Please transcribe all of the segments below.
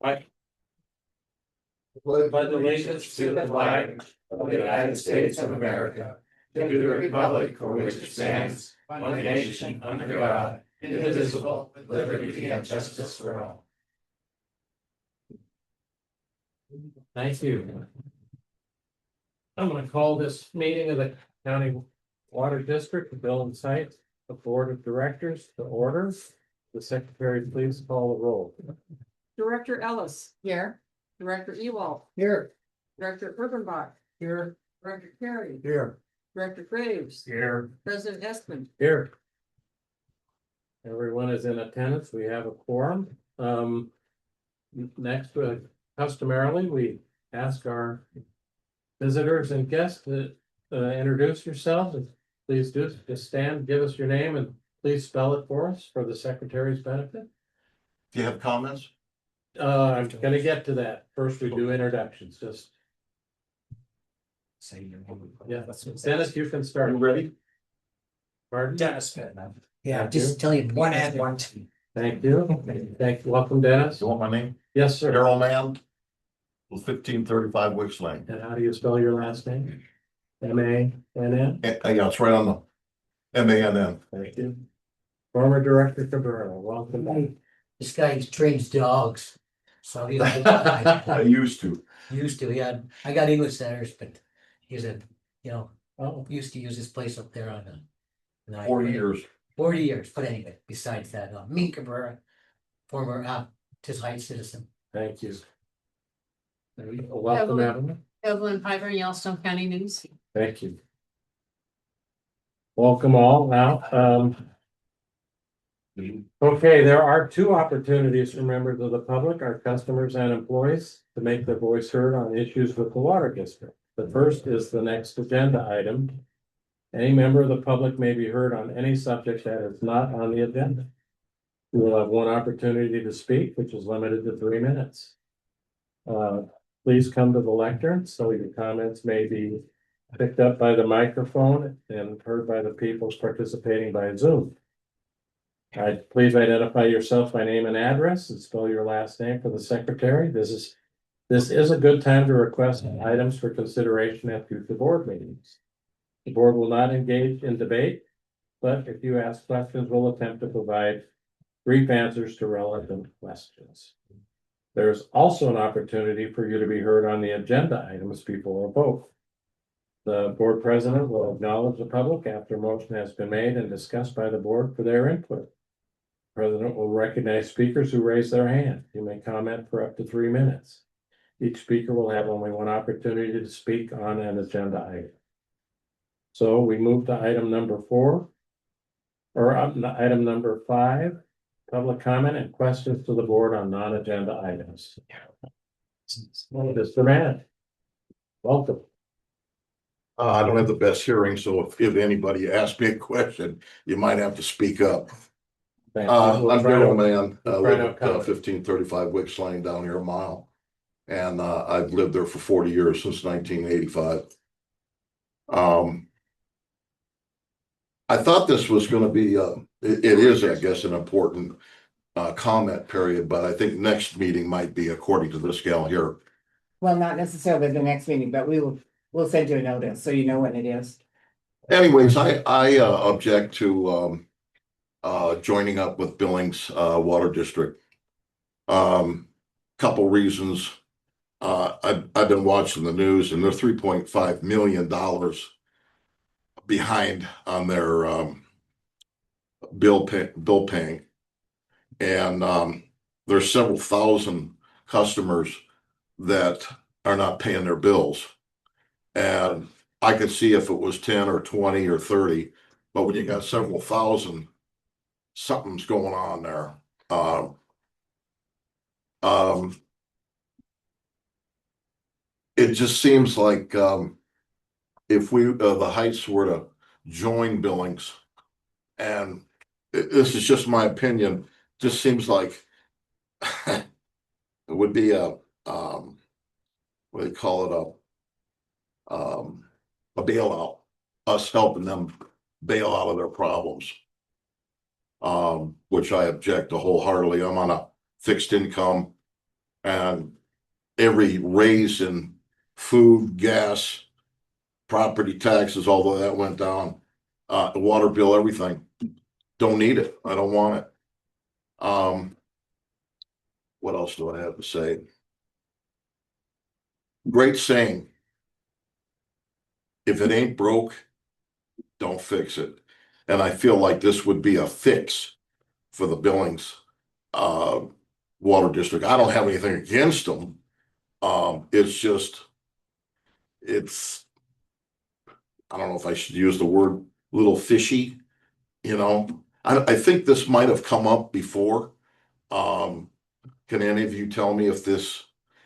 I pledge allegiance to the flag of the United States of America, and to the republic for which it stands, one nation under God, indivisible, with liberty and justice for all. Thank you. I'm going to call this meeting of the County Water District, the Bill and Site, the Board of Directors to order. The secretary, please call the roll. Director Ellis. Here. Director Ewald. Here. Director Urbanbach. Here. Director Carey. Here. Director Graves. Here. President Estman. Here. Everyone is in attendance. We have a quorum. Next, customarily, we ask our visitors and guests to introduce yourselves. Please do just stand, give us your name, and please spell it for us for the secretary's benefit. Do you have comments? I'm gonna get to that. First, we do introductions, just. Say your name. Yeah, Dennis, you can start. You ready? Pardon? Dennis Pittman. Yeah, Thank just tell you. One and one T. Thank you. Thank you. Welcome, Dennis. You want my name? Yes, sir. Daryl Mann. 1535 Wicks Lane. And how do you spell your last name? M-A-N-N? Yeah, it's right on the MANN. Thank you. Former Director Cabrera, welcome back. This guy trains dogs. So he I used to. used to, I got English setters, but he's Oh, used to use this place up there on the. 40 years. 40 years, but anyway, besides that, me Cabrera, former Tis Heights citizen. thank you. Welcome, Evelyn. Evelyn Piper, Yellowstone County News. Thank you. Welcome all now. Okay, there are two opportunities for members of the public, our customers and employees, to make their voice heard on issues with the water district. The first is the next agenda item. Any member of the public may be heard on any subject that is not on the agenda. You will have one opportunity to speak, which is limited to 3 minutes. Please come to the lectern so your comments may be picked up by the microphone and heard by the people participating by Zoom. Please identify yourself by name and address and spell your last name for the secretary. This is a good time to request items for consideration at future board meetings. The board will not engage in debate, but if you ask questions, we'll attempt to provide brief answers to relevant questions. There's also an opportunity for you to be heard on the agenda items before a vote. The board president will acknowledge the public after a motion has been made and discussed by the board for their input. The president will recognize speakers who raise their hand. You may comment for up to 3 minutes. Each speaker will have only one opportunity to speak on an agenda item. So we move to item number 4, or item number 5, public comment and questions to the board on non-agenda items. Mr. Mann, welcome. I don't have the best hearing, so if anybody asks me a question, you might have to speak up. Thank you. I'm We'll try Daryl to- Mann. I we'll try live to at accommodate. 1535 Wicks Lane down here a mile. And I've lived there for 40 years, since 1985. I thought this was gonna be, it is, I guess, an important comment period, but I think next meeting might be according to this gal here. Well, not necessarily the next meeting, but we'll send you a notice so you know when it is. Anyways, I object to joining up with Billings Water District. Couple reasons. I've been watching the news and they're $3.5 million behind on their bill paying. And there's several thousand customers that are not paying their bills. And I could see if it was 10 or 20 or 30, but when you got several thousand, something's going on there. It just seems like if the Heights were to join Billings, and this is just my opinion, just seems like it would be a what do they call it, a bailout, us helping them bail out of their problems. Which I object to wholeheartedly. I'm on a fixed income. And every raise in food, gas, property taxes, although that went down, the water bill, everything. Don't need it. I don't want it. What else do I have to say? Great saying. If it ain't broke, don't fix it. And I feel like this would be a fix for the Billings water district. I don't have anything against them. It's just, I don't know if I should use the word little fishy, you know. I think this might have come up before. Can any of you tell me if this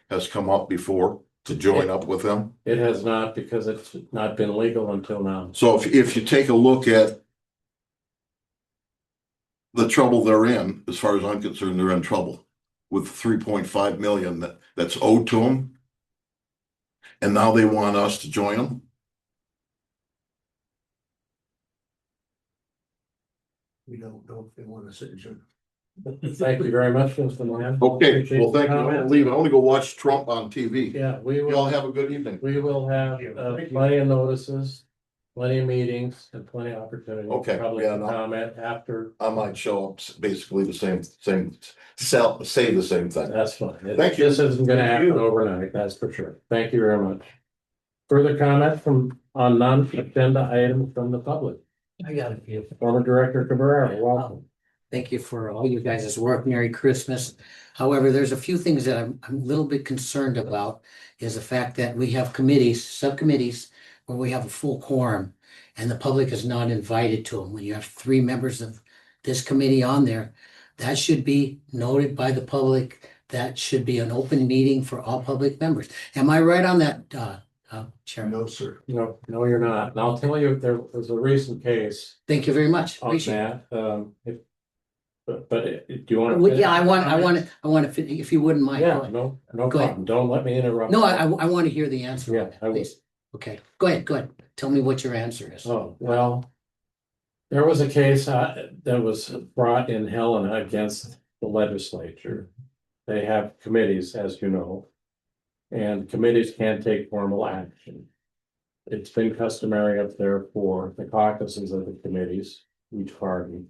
has come up before to join up with them? It has not, because it's not been legal until now. So if you take a look at the trouble they're in, as far as I'm concerned, they're in trouble with 3.5 million that's owed to them. And now they want us to join them. We don't know if they want a signature. Thank you very much, Mr. Moran. Okay, Appreciate well, the thank you. I'm gonna comments. leave. I want to go watch Trump on TV. Yeah, we Y'all will, have a good evening. we will have plenty of notices, plenty of meetings, and plenty of opportunities. Okay, Probably yeah, to no. comment after, I might show up basically the same, say the same thing. that's fine. Thank you. This isn't gonna Thank happen you. overnight, that's for sure. Thank you very much. Further comment on non-agenda items from the public? I got a few. Former Director Cabrera, welcome. Thank you for all you guys' work. Merry Christmas. However, there's a few things that I'm a little bit concerned about is the fact that we have committees, subcommittees, where we have a full quorum and the public is not invited to them. When you have 3 members of this committee on there, that should be noted by the public. That should be an open meeting for all public members. Am I right on that, Chairman? No, sir. No, you're not. And I'll tell you, there was a recent case Thank you very much. on Appreciate it. that. Do you want to? Well, yeah, I want to, if you wouldn't mind. Yeah, go ahead. no Go ahead. problem. Don't let me interrupt. No, I want to hear the answer. Yeah, on that, I will. please. Okay, go ahead. Tell me what your answer is. Oh, well, there was a case that was brought in Helena against the legislature. They have committees, as you know, and committees can't take formal action. It's been customary up there for the caucuses of the committees, each party,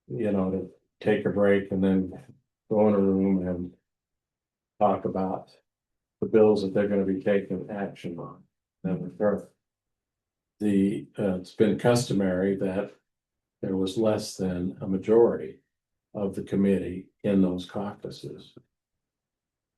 you know, to take a break and then go in a room and talk about the bills that they're gonna be taking action on. And it's been customary that there was less than a majority of the committee in those caucuses.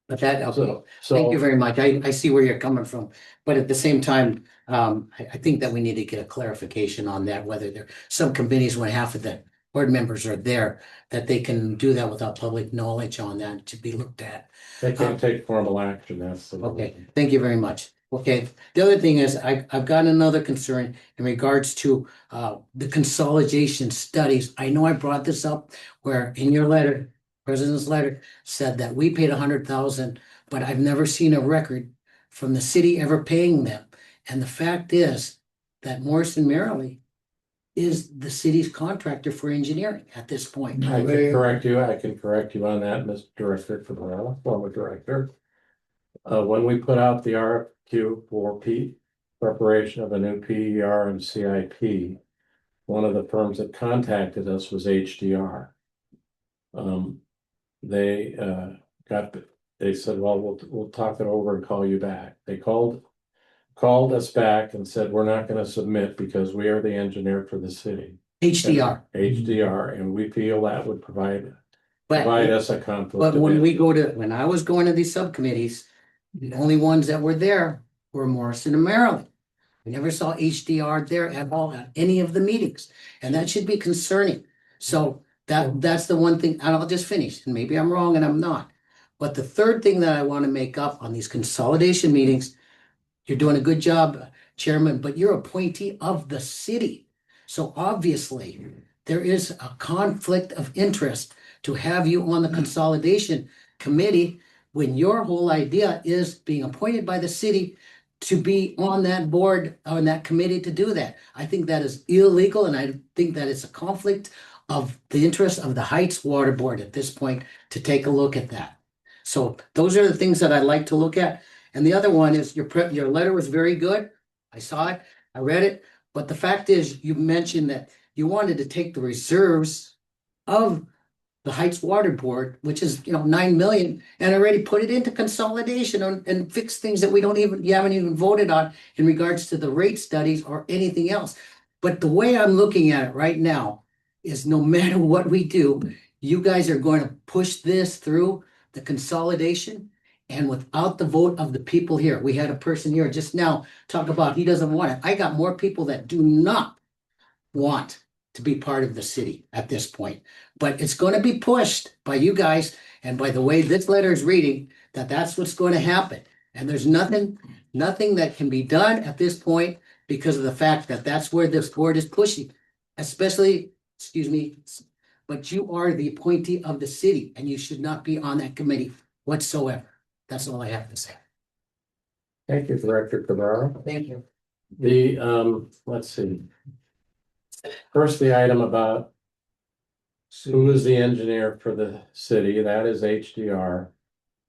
But that, okay, So, thank you very much. I see where you're coming from. But at the same time, I think that we need to get a clarification on that, whether there, some committees, when half of the board members are there, that they can do that without public knowledge on that to be looked at. they can't take formal action, that's the. Okay, thank you very much. Okay, the other thing is, I've got another concern in regards to the consolidation studies. I know I brought this up where in your letter, President's letter said that we paid 100,000, but I've never seen a record from the city ever paying them. And the fact is that Morrison Merrily is the city's contractor for engineering at this point. I can correct you on that, Mr. Director Cabrera, former director. When we put out the RFQ for preparation of a new PER and CIP, one of the firms that contacted us was HDR. They said, well, we'll talk it over and call you back. They called us back and said, we're not gonna submit because we are the engineer for the city. HDR. HDR, and we feel that would provide But us a conflict. But of when we interest. when I was going to these subcommittees, the only ones that were there were Morrison and Maryland. We never saw HDR there at all at any of the meetings, and that should be concerning. So that's the one thing, and I'll just finish, and maybe I'm wrong and I'm not. But the third thing that I want to make up on these consolidation meetings, you're doing a good job, Chairman, but you're appointee of the city. So obviously, there is a conflict of interest to have you on the consolidation committee when your whole idea is being appointed by the city to be on that board, on that committee to do that. I think that is illegal, and I think that it's a conflict of the interest of the Heights Water Board at this point to take a look at that. So those are the things that I like to look at. And the other one is your letter was very good. I saw it, I read it, but the fact is, you mentioned that you wanted to take the reserves of the Heights Water Board, which is, 9 million, and already put it into consolidation and fix things that you haven't even voted on in regards to the rate studies or anything else. But the way I'm looking at it right now is no matter what we do, you guys are going to push this through the consolidation. And without the vote of the people here, we had a person here just now talk about he doesn't want it. I got more people that do not want to be part of the city at this point. But it's going to be pushed by you guys, and by the way this letter is reading, that's what's going to happen. And there's nothing that can be done at this point because of the fact that that's where this board is pushing, especially, but you are the appointee of the city and you should not be on that committee whatsoever. That's all I have to say. Thank you, Director Cabrera. Thank you. Let's see. First, the item about who is the engineer for the city, that is HDR.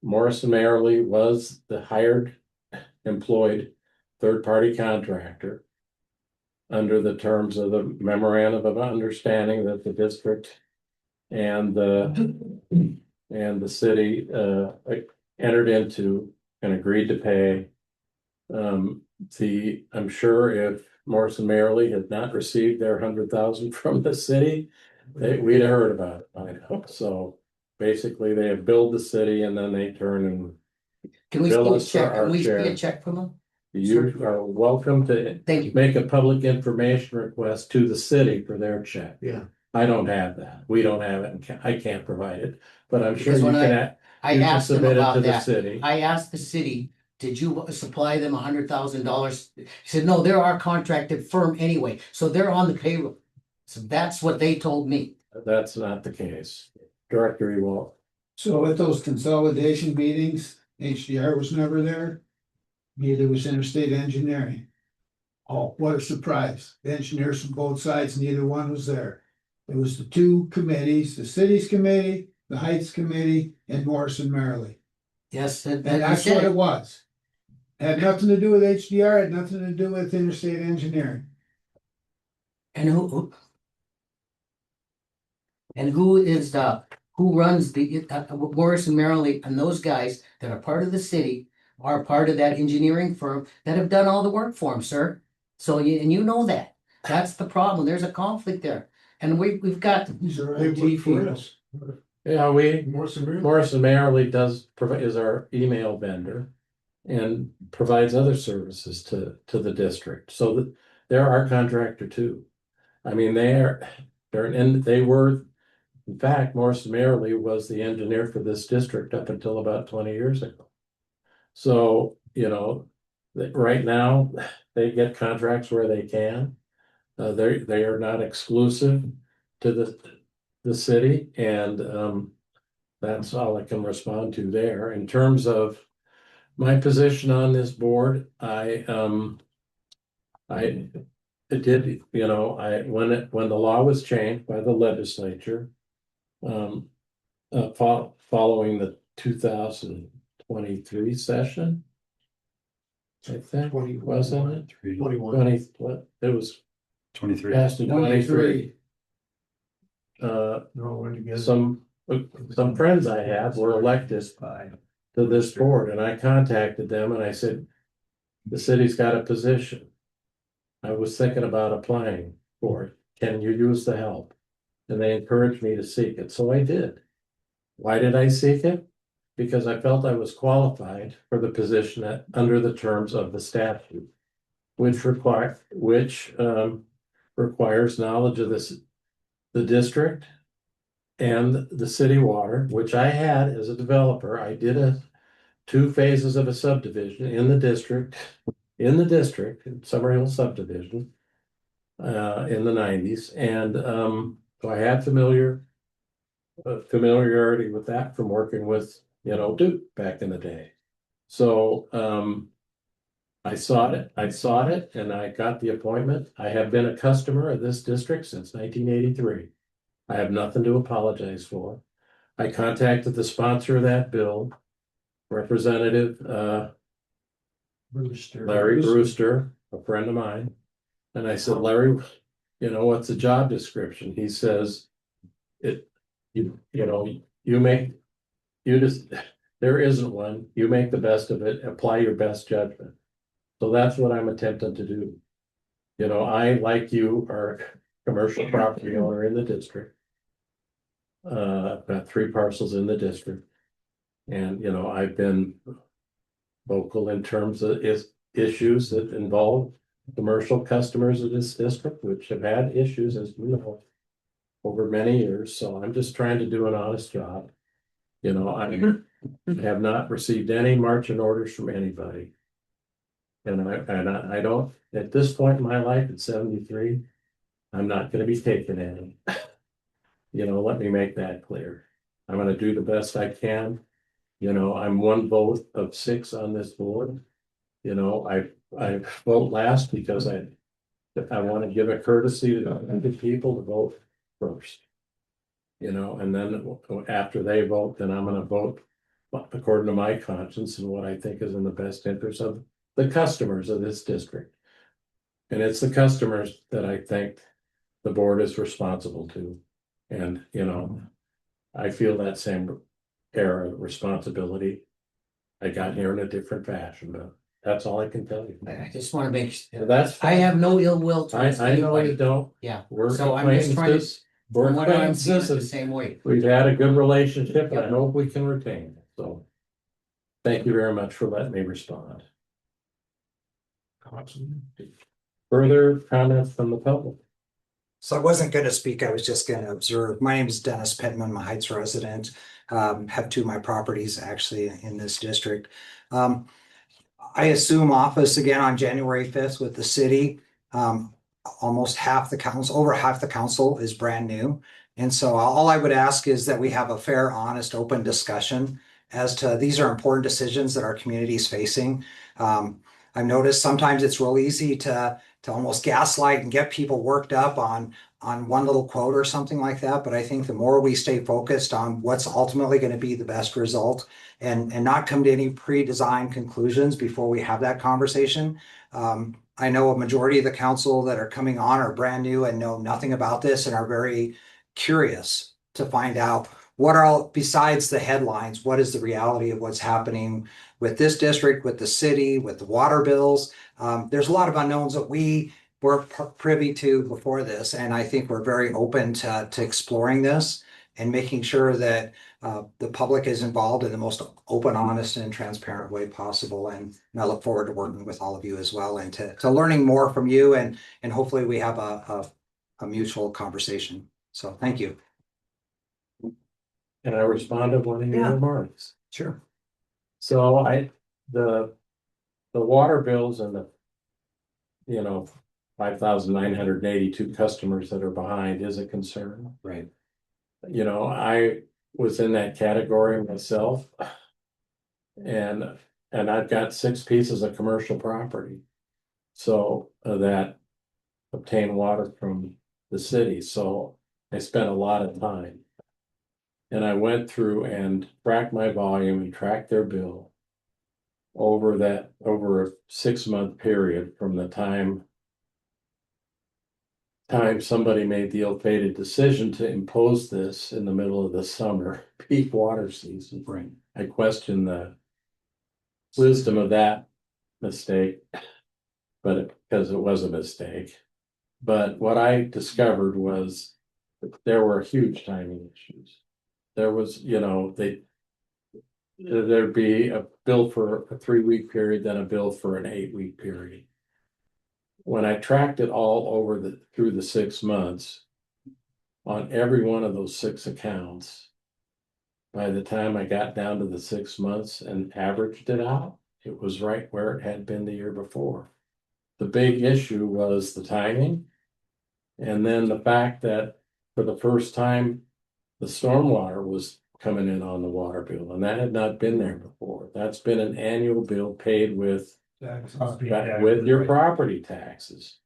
Morrison Merrily was the employed third-party contractor under the terms of the memorandum of understanding that the district and the city entered into and agreed to pay. I'm sure if Morrison Merrily had not received their 100,000 from the city, we'd have heard about it by now. So basically, they have billed the city and then they turn and Can we Bill see a us for check? our Can we see share. a check from them? you are welcome to Thank you. make a public information request to the city for their check. Yeah. I don't have that. We don't have it. And I can't provide it, but I'm sure Because you when can. I You can asked them submit it to about the that. city. I asked the city, did you supply them $100,000? He said, no, they're our contracted firm anyway, so they're on the payroll. So that's what they told me. That's not the case. Director Ewald. So at those consolidation meetings, HDR was never there. Neither was Interstate Engineering. Oh, what a surprise. The engineers from both sides, neither one was there. It was the two committees, the city's committee, the Heights Committee, and Morrison Merrily. Yes, And that's what it was. Had nothing to do with HDR, had nothing to do with Interstate Engineering. And who is who runs the Morrison Merrily, and those guys that are part of the city are part of that engineering firm that have done all the work for them, sir. So you know that. That's the problem. There's a conflict there. And we've got These are They IT work for people. us. Yeah, Morrison. Morrison Merrily is our email vendor and provides other services to the district. So that they're our contractor too. I mean, in fact, Morrison Merrily was the engineer for this district up until about 20 years ago. So, right now, they get contracts where they can. They are not exclusive to the city, and that's all I can respond to there. In terms of my position on this board, I did, when the law was changed by the legislature, following the 2023 session, I think, wasn't it? 21. It was 23. passed in 23. No, we're together. Some friends I have were elected to this board, and I contacted them and I said, the city's got a position. I was thinking about applying for it. Can you use the help? And they encouraged me to seek it, so I did. Why did I seek it? Because I felt I was qualified for the position under the terms of the statute, which requires knowledge of the district and the city water, which I had as a developer. I did 2 phases of a subdivision in the district, Summer Hill subdivision, in the 90s. And so I had familiarity with that from working with, Duke back in the day. So I sought it and I got the appointment. I have been a customer of this district since 1983. I have nothing to apologize for. I contacted the sponsor of that bill Representative, Larry Brewster, a friend of mine. And I said, Larry, what's the job description? He says, there isn't one. You make the best of it, apply your best judgment. So that's what I'm attempting to do. I, like you, are a commercial property owner in the district. I've got 3 parcels in the district. And, I've been vocal in terms of issues that involve commercial customers of this district, which have had issues, as you know, over many years. So I'm just trying to do an honest job. I have not received any marching orders from anybody. And I don't, at this point in my life at 73, I'm not gonna be taking any. Let me make that clear. I'm gonna do the best I can. I'm 1 vote of 6 on this board. I vote last because I want to give a courtesy to the people to vote first. And then after they vote, then I'm gonna vote according to my conscience and what I think is in the best interest of the customers of this district. And it's the customers that I think the board is responsible to. And, I feel that same air of responsibility. I got here in a different fashion, but that's all I can tell you. I just wanna make, That's, I have no ill will towards I know you anybody. don't. Yeah, We're so I'm just trying to, acquaintances. We're from what I'm seeing it acquaintances the and same way. we've had a good relationship and I Yep. hope we can retain it. So thank you very much for letting me respond. Further comments from the public? So I wasn't going to speak, I was just going to observe. My name is Dennis Pittman, I'm a Heights resident. Have 2 of my properties actually in this district. I assume office again on January 5th with the city. Almost half the council, over half the council is brand new. And so all I would ask is that we have a fair, honest, open discussion as to these are important decisions that our community is facing. I've noticed sometimes it's real easy to almost gaslight and get people worked up on one little quote or something like that. But I think the more we stay focused on what's ultimately going to be the best result and not come to any pre-designed conclusions before we have that conversation. I know a majority of the council that are coming on are brand new and know nothing about this and are very curious to find out what are all, besides the headlines, what is the reality of what's happening with this district, with the city, with the water bills. There's a lot of unknowns that we were privy to before this, and I think we're very open to exploring this and making sure that the public is involved in the most open, honest, and transparent way possible. And I look forward to working with all of you as well and to learning more from you and hopefully we have a mutual conversation. So thank you. And I respond to one of your Yeah. remarks. Sure. So the water bills and the, 5,982 customers that are behind is a concern. Right. I was in that category myself. And I've got 6 pieces of commercial property. So that obtain water from the city. So I spent a lot of time. And I went through and tracked my volume and tracked their bill over a 6-month period from the time somebody made the ill-fated decision to impose this in the middle of the summer peak water season. Right. I question the wisdom of that mistake, but because it was a mistake. But what I discovered was that there were huge timing issues. There was, there'd be a bill for a 3-week period, then a bill for an 8-week period. When I tracked it all over through the 6 months, on every one of those 6 accounts, by the time I got down to the 6 months and averaged it out, it was right where it had been the year before. The big issue was the timing. And then the fact that for the first time, the stormwater was coming in on the water bill, and that had not been there before. That's been an annual bill paid with your property taxes.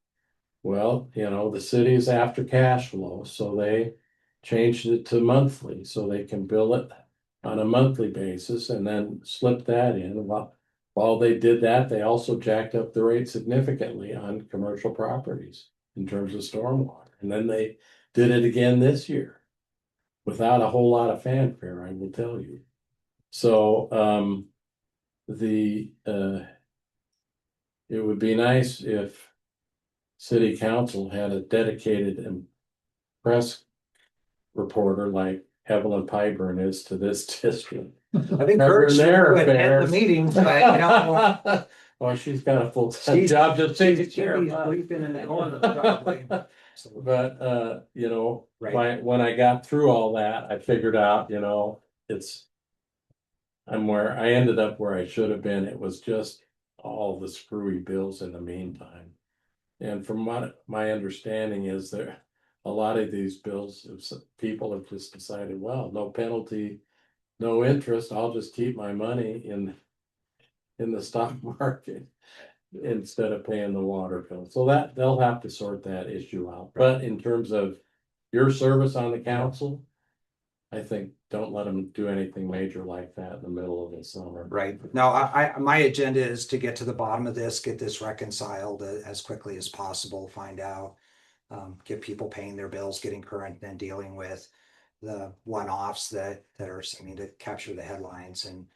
Well, the city is after cash flow, so they changed it to monthly, so they can bill it on a monthly basis and then slip that in. While they did that, they also jacked up the rate significantly on commercial properties in terms of stormwater. And then they did it again this year without a whole lot of fanfare, I will tell you. So, it would be nice if city council had a dedicated press reporter like Evelyn Pyburn is to this district. I've encouraged her to attend the meetings, but you know. Well, she's got a full-time She's- job just taking she's care of us. sleeping in the corner, probably. So, But, you know, Right. when I got through all that, I figured out, you know, I'm where I ended up where I should have been. It was just all the screwy bills in the meantime. And from what my understanding is there, a lot of these bills, people have just decided, well, no penalty, no interest, I'll just keep my money in the stock market instead of paying the water bill. So that they'll have to sort that issue out. But in terms of your service on the council, I think don't let them do anything major like that in the middle of the summer. Right. No, my agenda is to get to the bottom of this, get this reconciled as quickly as possible, find out. Get people paying their bills, getting current, then dealing with the one-offs that are seeming to capture the headlines and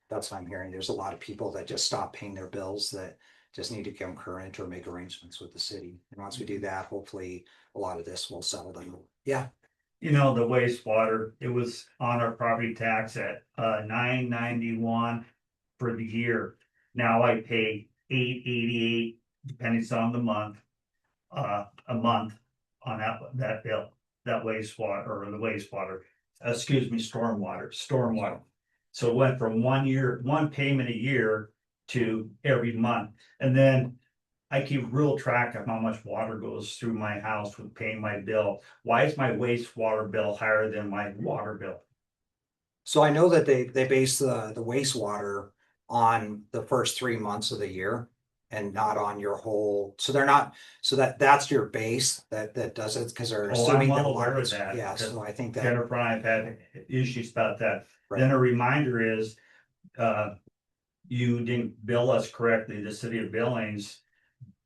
that's what I'm hearing. There's a lot of people that just stop paying their bills that just need to come current or make arrangements with the city. And once we do that, hopefully a lot of this will settle down. Yeah. You know, the wastewater, it was on our property tax at $9.91 for the year. Now I pay $8.88, depending on the month, a month on that bill, that wastewater or the wastewater, stormwater. So it went from one payment a year to every month. And then I keep real track of how much water goes through my house with paying my bill. Why is my wastewater bill higher than my water bill? So I know that they base the wastewater on the first 3 months of the year and not on your whole, so they're not, so that's your base that does it, because they're Oh, assuming I'm that well aware water of that, yeah, because so I think that, Jennifer and I have had issues about that. Right. Then a reminder is, you didn't bill us correctly, the city of Billings,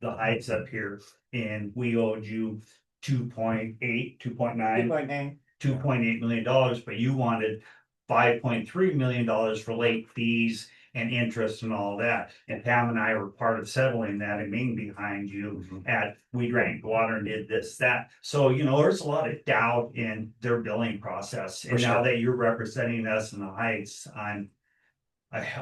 the Heights up here, and we owed you 2.8, 2.9, 2.9. $2.8 million, but you wanted $5.3 million for late fees and interest and all that. And Pam and I were part of settling that and being behind you we drank water and did this, that. So, you know, there's a lot of doubt in their billing process. And now that you're representing us in the Heights, I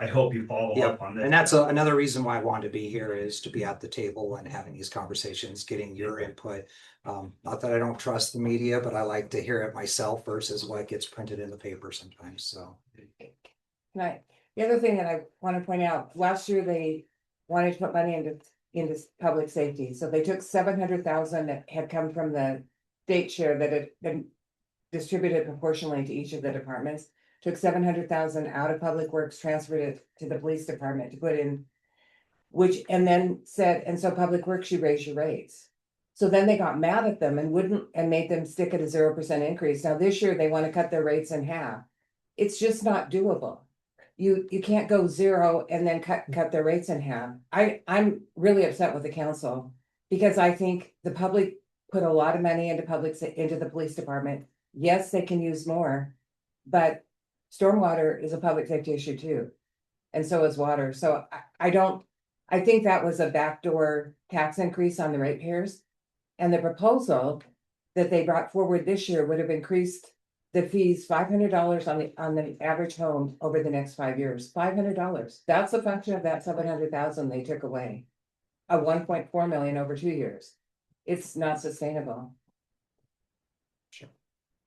hope you follow up on this. and that's another reason why I wanted to be here, is to be at the table and having these conversations, getting your input. Not that I don't trust the media, but I like to hear it myself versus what gets printed in the paper sometimes, so. The other thing that I want to point out, last year they wanted to put money into public safety, so they took 700,000 that had come from the state share that had been distributed proportionally to each of the departments. Took 700,000 out of public works, transferred it to the police department to put in, and then said, and so public works, you raise your rates. So then they got mad at them and made them stick at a 0% increase. Now this year they want to cut their rates in half. It's just not doable. You can't go zero and then cut their rates in half. I'm really upset with the council because I think the public put a lot of money into the police department. Yes, they can use more, but stormwater is a public safety issue too. And so is water. So I think that was a backdoor tax increase on the ratepayers. And the proposal that they brought forward this year would have increased the fees $500 on the average home over the next 5 years. $500. That's a function of that 700,000 they took away. A 1.4 million over 2 years. It's not sustainable.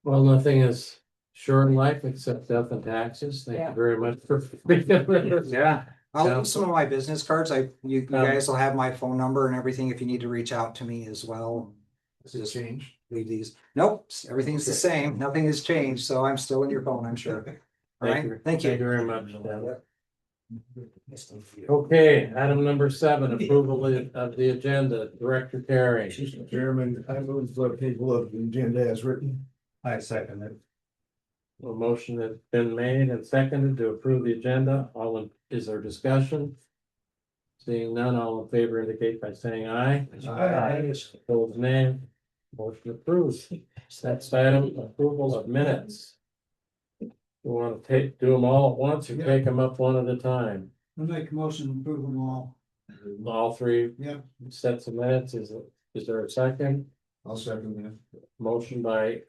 Well, nothing is sure in life except death and taxes. Thank you very much for being with us. Yeah. I'll Yeah. leave some of my business cards. You guys will have my phone number and everything if you need to reach out to me as well. Does it change? Leave these. Nope, everything's the same. Nothing has changed, so I'm still in your phone, I'm sure. All right, thank Thank you you. very much. Dan. Okay, item number 7, approval of the agenda. Director Terry. Mr. Chairman, I move for the table of the agenda as written. I second it. A motion has been made and seconded to approve the agenda. Is there discussion? Seeing none, all in favor indicate by saying aye. Aye. Opposed, nay. Motion approved. Next item, approval of minutes. You want to do them all at once or take them up one at a time? I'll make a motion to approve them all. All three Yep. sets of minutes, is there a second? I'll second that. Motion by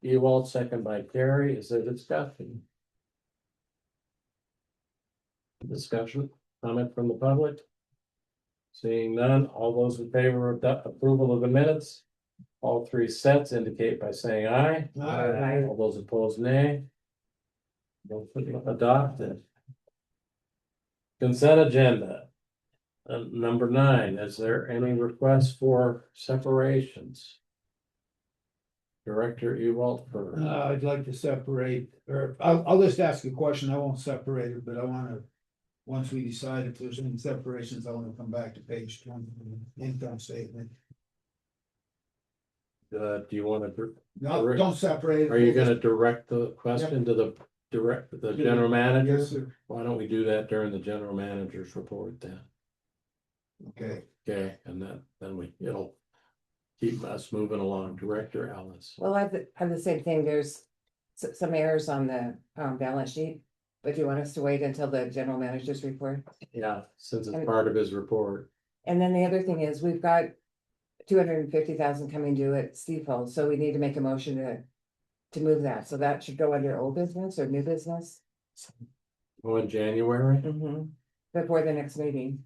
Ewald, second by Carrie, is there discussion? Discussion, comment from the public? Seeing none, all those in favor of approval of the minutes? All three sets indicate by saying aye. Aye. All those opposed, nay. Motion adopted. Consent agenda. Number 9, is there any request for separations? Director Ewald for, I'd like to separate, or I'll just ask a question, I won't separate it, but I wanna. Once we decide if there's any separations, I wanna come back to page 20, income statement. do you want to, No, don't separate. it. are you gonna direct the question to the general manager? Yes, sir. Why don't we do that during the general manager's report then? Okay, Okay, and then it'll keep us moving along. Director Ellis. Well, I have the same thing, there's some errors on the balance sheet. But do you want us to wait until the general manager's report? Yeah, since it's And- part of his report. And then the other thing is, we've got 250,000 coming due at Steeple, so we need to make a motion to move that, so that should go under old business or new business. Oh, in January? Before the next meeting.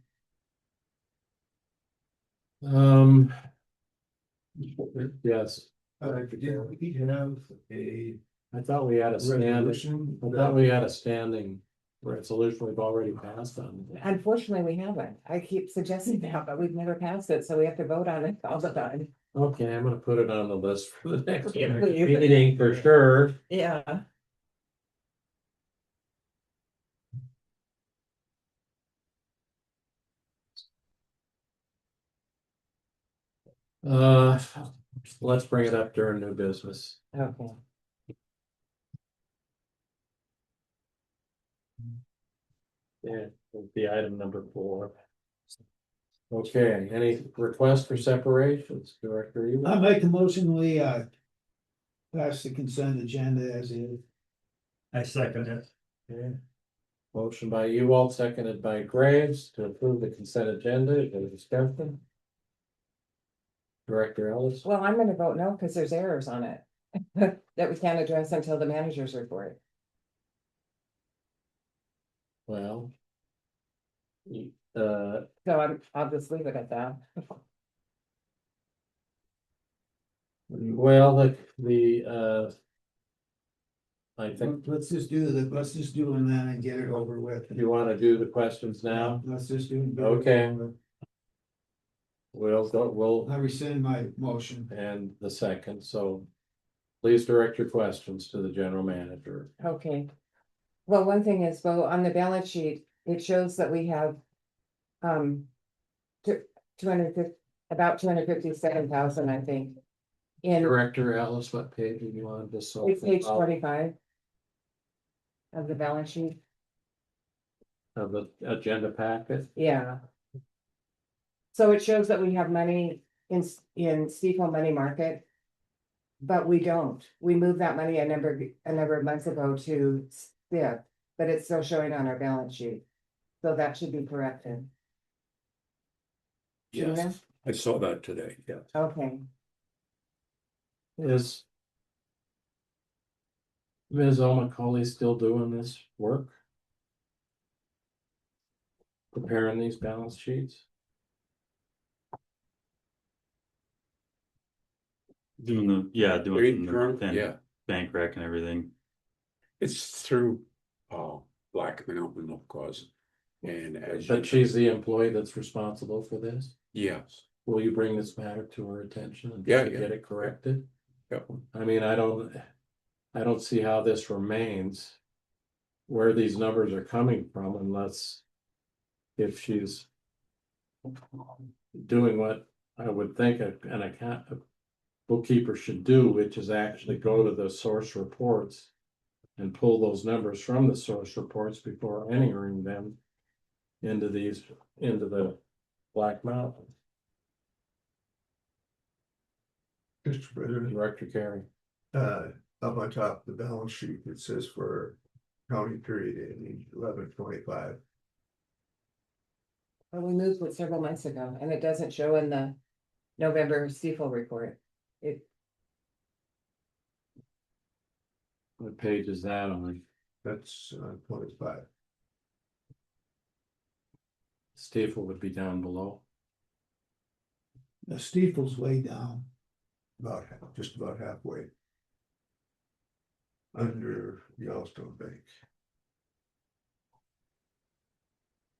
Yes, did we have a I thought we had a standing, resolution? I thought we had a standing resolution we've already passed on. Unfortunately, we haven't. I keep suggesting that, but we've never passed it, so we have to vote on it all the time. Okay, I'm gonna put it on the list for the next Yeah. meeting for sure. Yeah. Let's bring it up during new business. Okay. Yeah, it'll be item number 4. Okay, any requests for separations, Director I Ewald? make a motion, we pass the consent agenda as is. I second it. Okay. Motion by Ewald, seconded by Graves to approve the consent agenda. Is there discussion? Director Ellis? Well, I'm gonna vote no, because there's errors on it. That we can't address until the manager's report. Well. So I'll just leave it at that. Well, I think Let's just do them then and get it over with. you want to do the questions now. Let's just do. Okay. We'll I rescind my motion. and the second, so. Please direct your questions to the general manager. Okay. Well, one thing is, well, on the balance sheet, it shows that we have. 250, about 257,000, I think. In Director Ellis, what page are you on? Just so. it's page 25. Of the balance sheet, Of the agenda packet. yeah. So it shows that we have money in Steeple Money Market. But we don't, we moved that money a number of months ago to STIP, but it's still showing on our balance sheet. So that should be corrected. Yes, I saw that today, yeah. Okay, Is Ms. O'Macaulay still doing this work? Preparing these balance sheets? Doing Very the current, within yeah, bank rec and everything. it's through Black Mountain, of course. And as But she's the employee that's responsible for this? yes, Will you bring this matter to her attention and Yeah, get it corrected? Yep. I mean, I don't see how this remains. Where these numbers are coming from unless. If she's. Doing what I would think a bookkeeper should do, which is actually go to the source reports. and pull those numbers from the source reports before entering them into the Black Mountain. Mr. President, Director Carey. up on top of the balance sheet, it says for county period ending 11/25. Well, we moved it several months ago and it doesn't show in the November Stiefel report. It, What page is that on? That's 25. Stiefel would be down below. The steeple's way down. Just about halfway. Under Yellowstone Bank.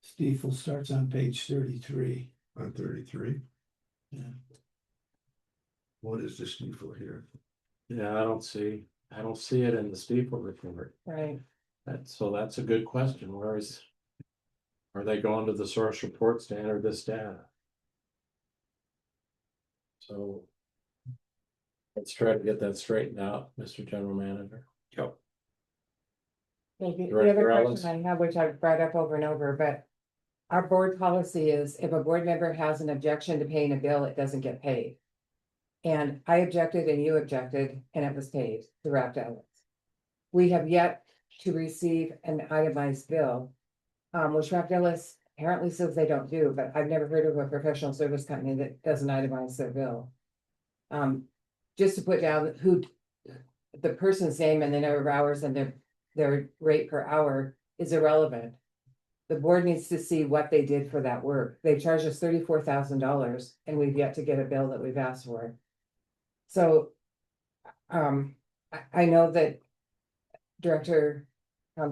Steeple starts on page 33. On 33. Yeah. What is the Stiefel here? Yeah, I don't see it in the Stiefel report. right, That's a good question. Are they going to the source reports to enter this data? So. Let's try to get that straightened out, Mr. General Manager. Yep. the Director other Ellis? question I have, which I've brought up over and over, but. Our board policy is if a board member has an objection to paying a bill, it doesn't get paid. And I objected and you objected and it was paid to Raft Ellis. We have yet to receive an itemized bill. Which Raft Ellis apparently says they don't do, but I've never heard of a professional service company that doesn't itemize their bill. Just to put down who, the person's name and the number of hours and their rate per hour is irrelevant. The board needs to see what they did for that work. They charged us $34,000 and we've yet to get a bill that we've asked for. So, I know that Director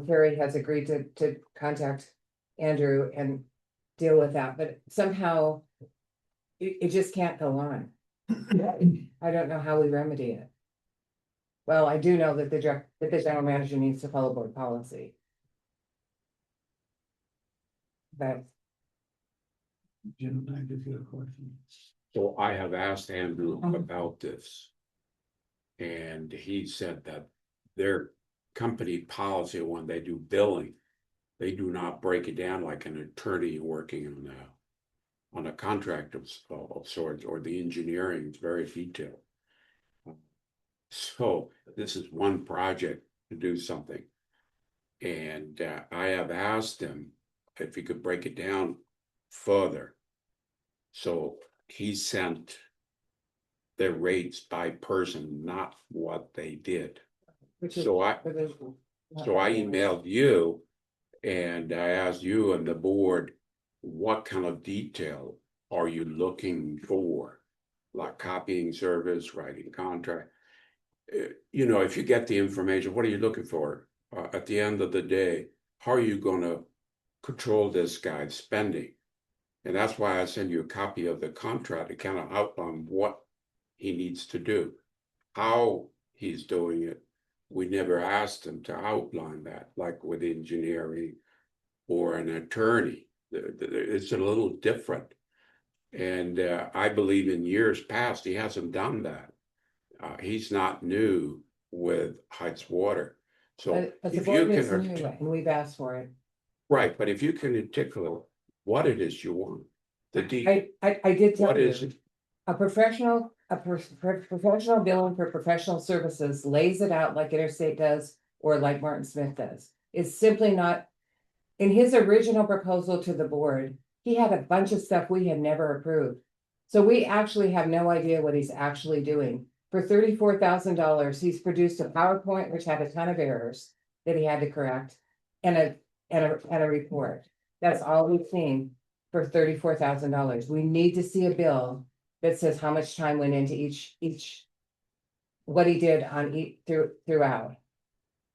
Carey has agreed to contact Andrew and deal with that, but somehow it just can't go on. I don't know how we remedy it. Well, I do know that the general manager needs to follow board policy. But Jim, I did get a question. So I have asked Andrew about this. And he said that their company policy, when they do billing, they do not break it down like an attorney working on a contract of sorts, or the engineering is very detailed. So this is one project to do something. And I have asked him if he could break it down further. So he sent their rates by person, not what they did. So I emailed you and I asked you and the board, what kind of detail are you looking for? Like copying service, writing contract. You know, if you get the information, what are you looking for? At the end of the day, how are you going to control this guy's spending? And that's why I send you a copy of the contract to kind of outline what he needs to do, how he's doing it. We never asked him to outline that, like with engineering or an attorney. It's a little different. And I believe in years past, he hasn't done that. He's not new with Heights Water. So but the if board you needs can, to know it, and we've asked for it. right, but if you can articulate what it is you want, the detail, I did tell what is you, it? a professional billing for professional services lays it out like Interstate does or like Martin Smith does. It's simply not. In his original proposal to the board, he had a bunch of stuff we had never approved. So we actually have no idea what he's actually doing. For $34,000, he's produced a PowerPoint which had a ton of errors that he had to correct and a report. That's all we've seen for $34,000. We need to see a bill that says how much time went into each what he did on throughout.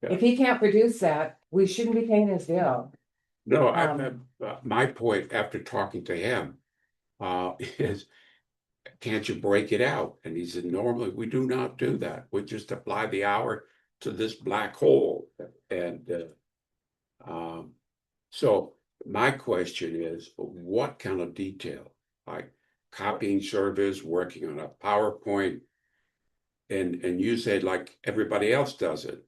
Yeah. If he can't produce that, we shouldn't be paying his bill. No, my point after talking to him is, can't you break it out? And he said, normally we do not do that. We just apply the hour to this black hole. And so my question is, what kind of detail? Like copying service, working on a PowerPoint, and you said like everybody else does it.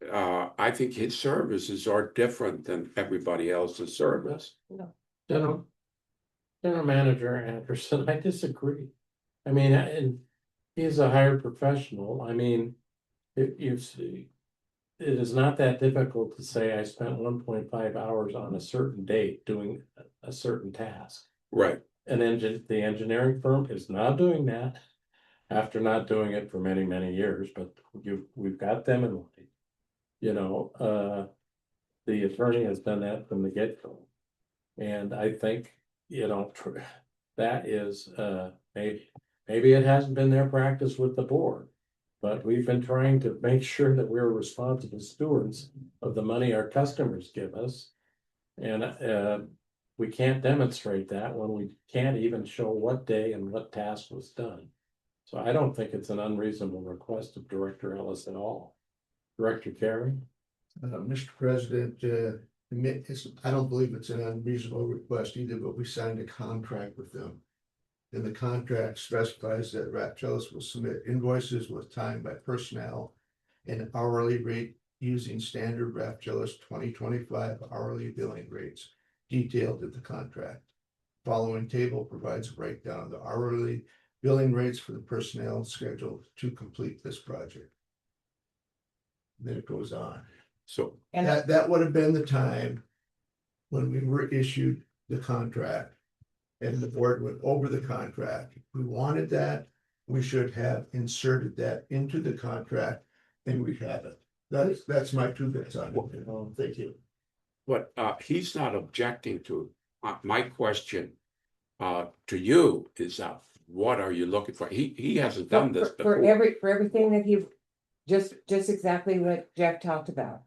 I think his services are different than everybody else's service. General Manager Anderson, I disagree. I mean, and he's a hired professional. I mean, you see, it is not that difficult to say I spent 1.5 hours on a certain date doing a certain task. Right. And the engineering firm is now doing that after not doing it for many, many years, but we've got them in line. You know, the attorney has done that from the get-go. And I think, that is, maybe it hasn't been their practice with the board. But we've been trying to make sure that we're responsible stewards of the money our customers give us. And we can't demonstrate that when we can't even show what day and what task was done. So I don't think it's an unreasonable request of Director Ellis at all. Director Carey? Mr. President, I don't believe it's an unreasonable request either, but we signed a contract with them. And the contract specifies that Rapgelis will submit invoices with time by personnel and hourly rate using standard Rapgelis 2025 hourly billing rates detailed in the contract. Following table provides a breakdown of the hourly billing rates for the personnel scheduled to complete this project. Then it goes on. So, And That would have been the time when we were issued the contract. And the board went over the contract. If we wanted that, we should have inserted that into the contract and we have it. That's my 2 bits on it. Thank you. but he's not objecting to, my question to you is, what are you looking for? He hasn't done this for before. for everything that he, just exactly what Jeff talked about.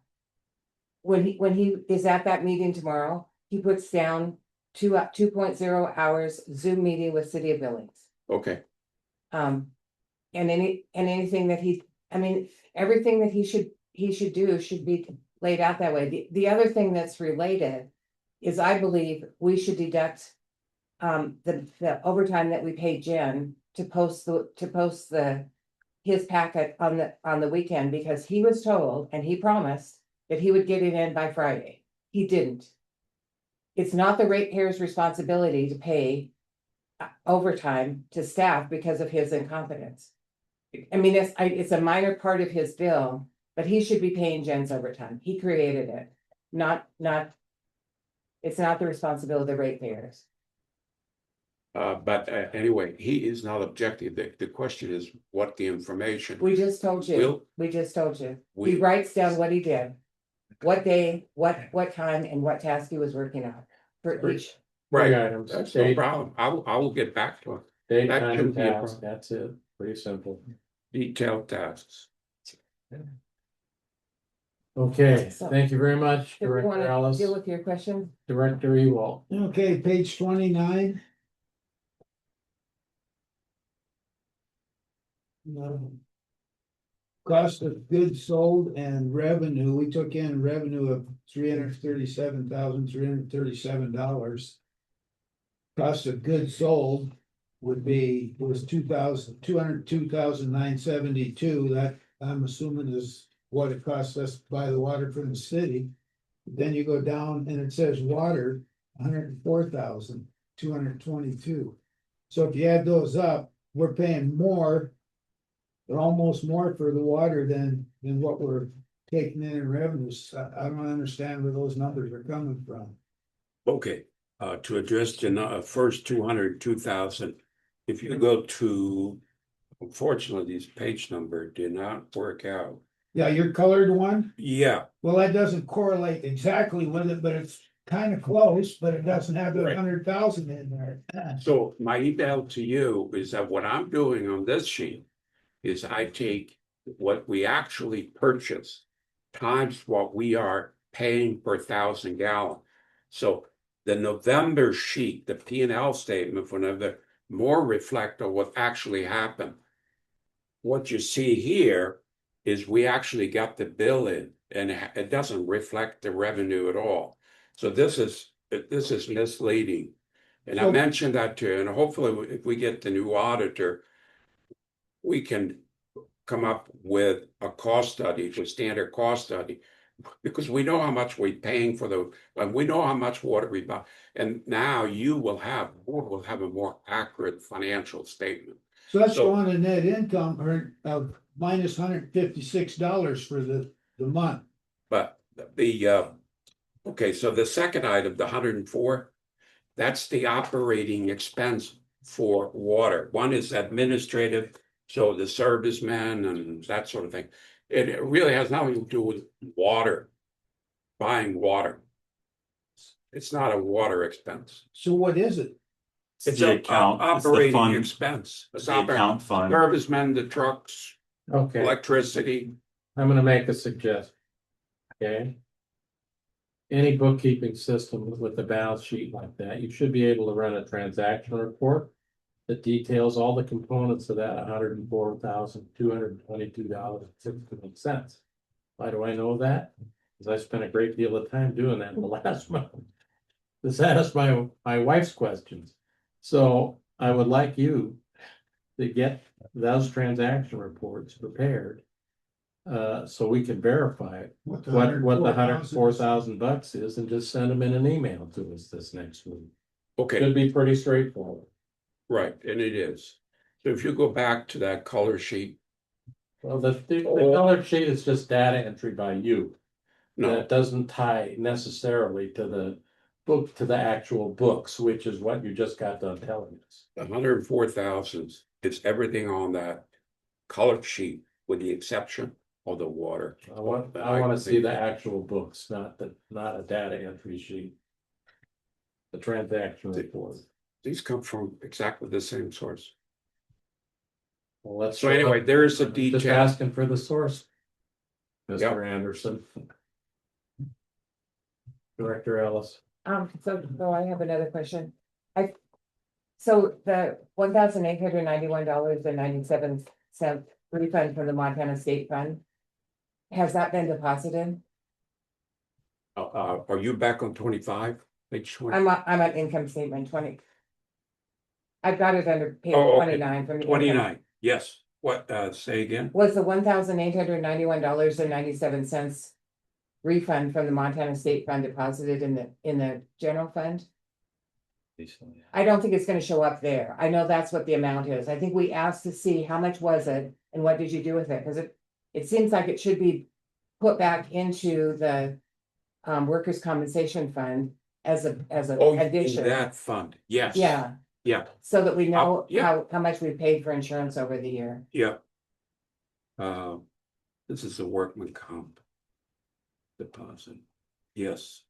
When he is at that meeting tomorrow, he puts down 2.0 hours Zoom meeting with City of Billings. Okay, And anything that everything that he should do should be laid out that way. The other thing that's related is I believe we should deduct the overtime that we pay Jen to post his packet on the weekend, because he was told and he promised that he would get it in by Friday. He didn't. It's not the ratepayers' responsibility to pay overtime to staff because of his incompetence. I mean, it's a minor part of his bill, but he should be paying Jen's overtime. He created it, not. It's not the responsibility of the ratepayers. but anyway, he is not objecting. The question is what the information. We just told you. Will- We just told you. He We, writes down what he did, what day, what time, and what task he was working on for each. right, Items. that's no problem. I will get back to it. Date, That time, shouldn't be a task, problem. that's it, pretty simple. Detailed tasks. Okay, So- thank you very much, Do we Director want to Ellis, deal with your question? Director Ewald. Okay, page 29. Cost of goods sold and revenue, we took in revenue of $337,337. Cost of goods sold would be, was 202,972, that I'm assuming is what it costs us to buy the water from the city. Then you go down and it says water, 104,222. So if you add those up, we're paying more. Almost more for the water than what we're taking in revenues. I don't understand where those numbers are coming from. Okay, to address the first 202,000, if you go to, unfortunately, this page number did not work out. Yeah, your colored one, Yeah, well, that doesn't correlate exactly with it, but it's kind of close, but it doesn't have the Right. 100,000 in there. so my email to you is that what I'm doing on this sheet is I take what we actually purchase times what we are paying per 1,000 gallon. So the November sheet, the P&L statement for November, more reflect on what actually happened. What you see here is we actually got the bill in, and it doesn't reflect the revenue at all. So this is misleading. And I So- mentioned that to you, and hopefully if we get the new auditor, we can come up with a cost study, the standard cost study. Because we know how much we're paying for and we know how much water we buy. And now board will have a more accurate financial statement. So that's So- on a net income of minus $156 for the month. But okay, so the second item, the 104, that's the operating expense for water. One is administrative, so the servicemen and that sort of thing. It really has nothing to do with water, buying water. It's not a water expense. So what is it? It's the a account, it's the operating fund. expense. It's The account fund. servicemen, the trucks, Okay, electricity. I'm gonna make a suggestion. Okay? Any bookkeeping system with a balance sheet like that, you should be able to run a transaction report that details all the components of that $104,222.61. Why do I know that? Because I spent a great deal of time doing that in the last month. This asked my wife's questions. So I would like you to get those transaction reports prepared. So we can verify what the $104,000 is and just send them in an email to us this next week. Okay, Should be pretty straightforward. right, and it is. So if you go back to that color sheet, Well, the color sheet is just data entry by you. no, That doesn't tie necessarily to the actual books, which is what you just got done telling us. the 104,000, it's everything on that color sheet with the exception of the water. I want to see the actual books, not a data entry sheet. The transaction report. These come from exactly the same source. Well, let's. So anyway, there is a Just detail. asking for the source. Yep. Mr. Anderson. Director Ellis. So I have another question. So the $1,891.97 refund from the Montana State Fund. Has that been deposited? Are you back on 25? Page 20? I'm on income statement 20. I've got it under page Oh, okay. 29 from. the income. 29, yes. What, say again? Was the $1,891.97 refund from the Montana State Fund deposited in the general fund? I don't think it's gonna show up there. I know that's what the amount is. I think we asked to see how much was it and what did you do with it? Cause it seems like it should be put back into the workers' compensation fund as a Oh, in addition. that fund, yes. Yeah, Yeah, so that we know yeah. how much we paid for insurance over the year. yeah. This is a workman comp deposit. Yes,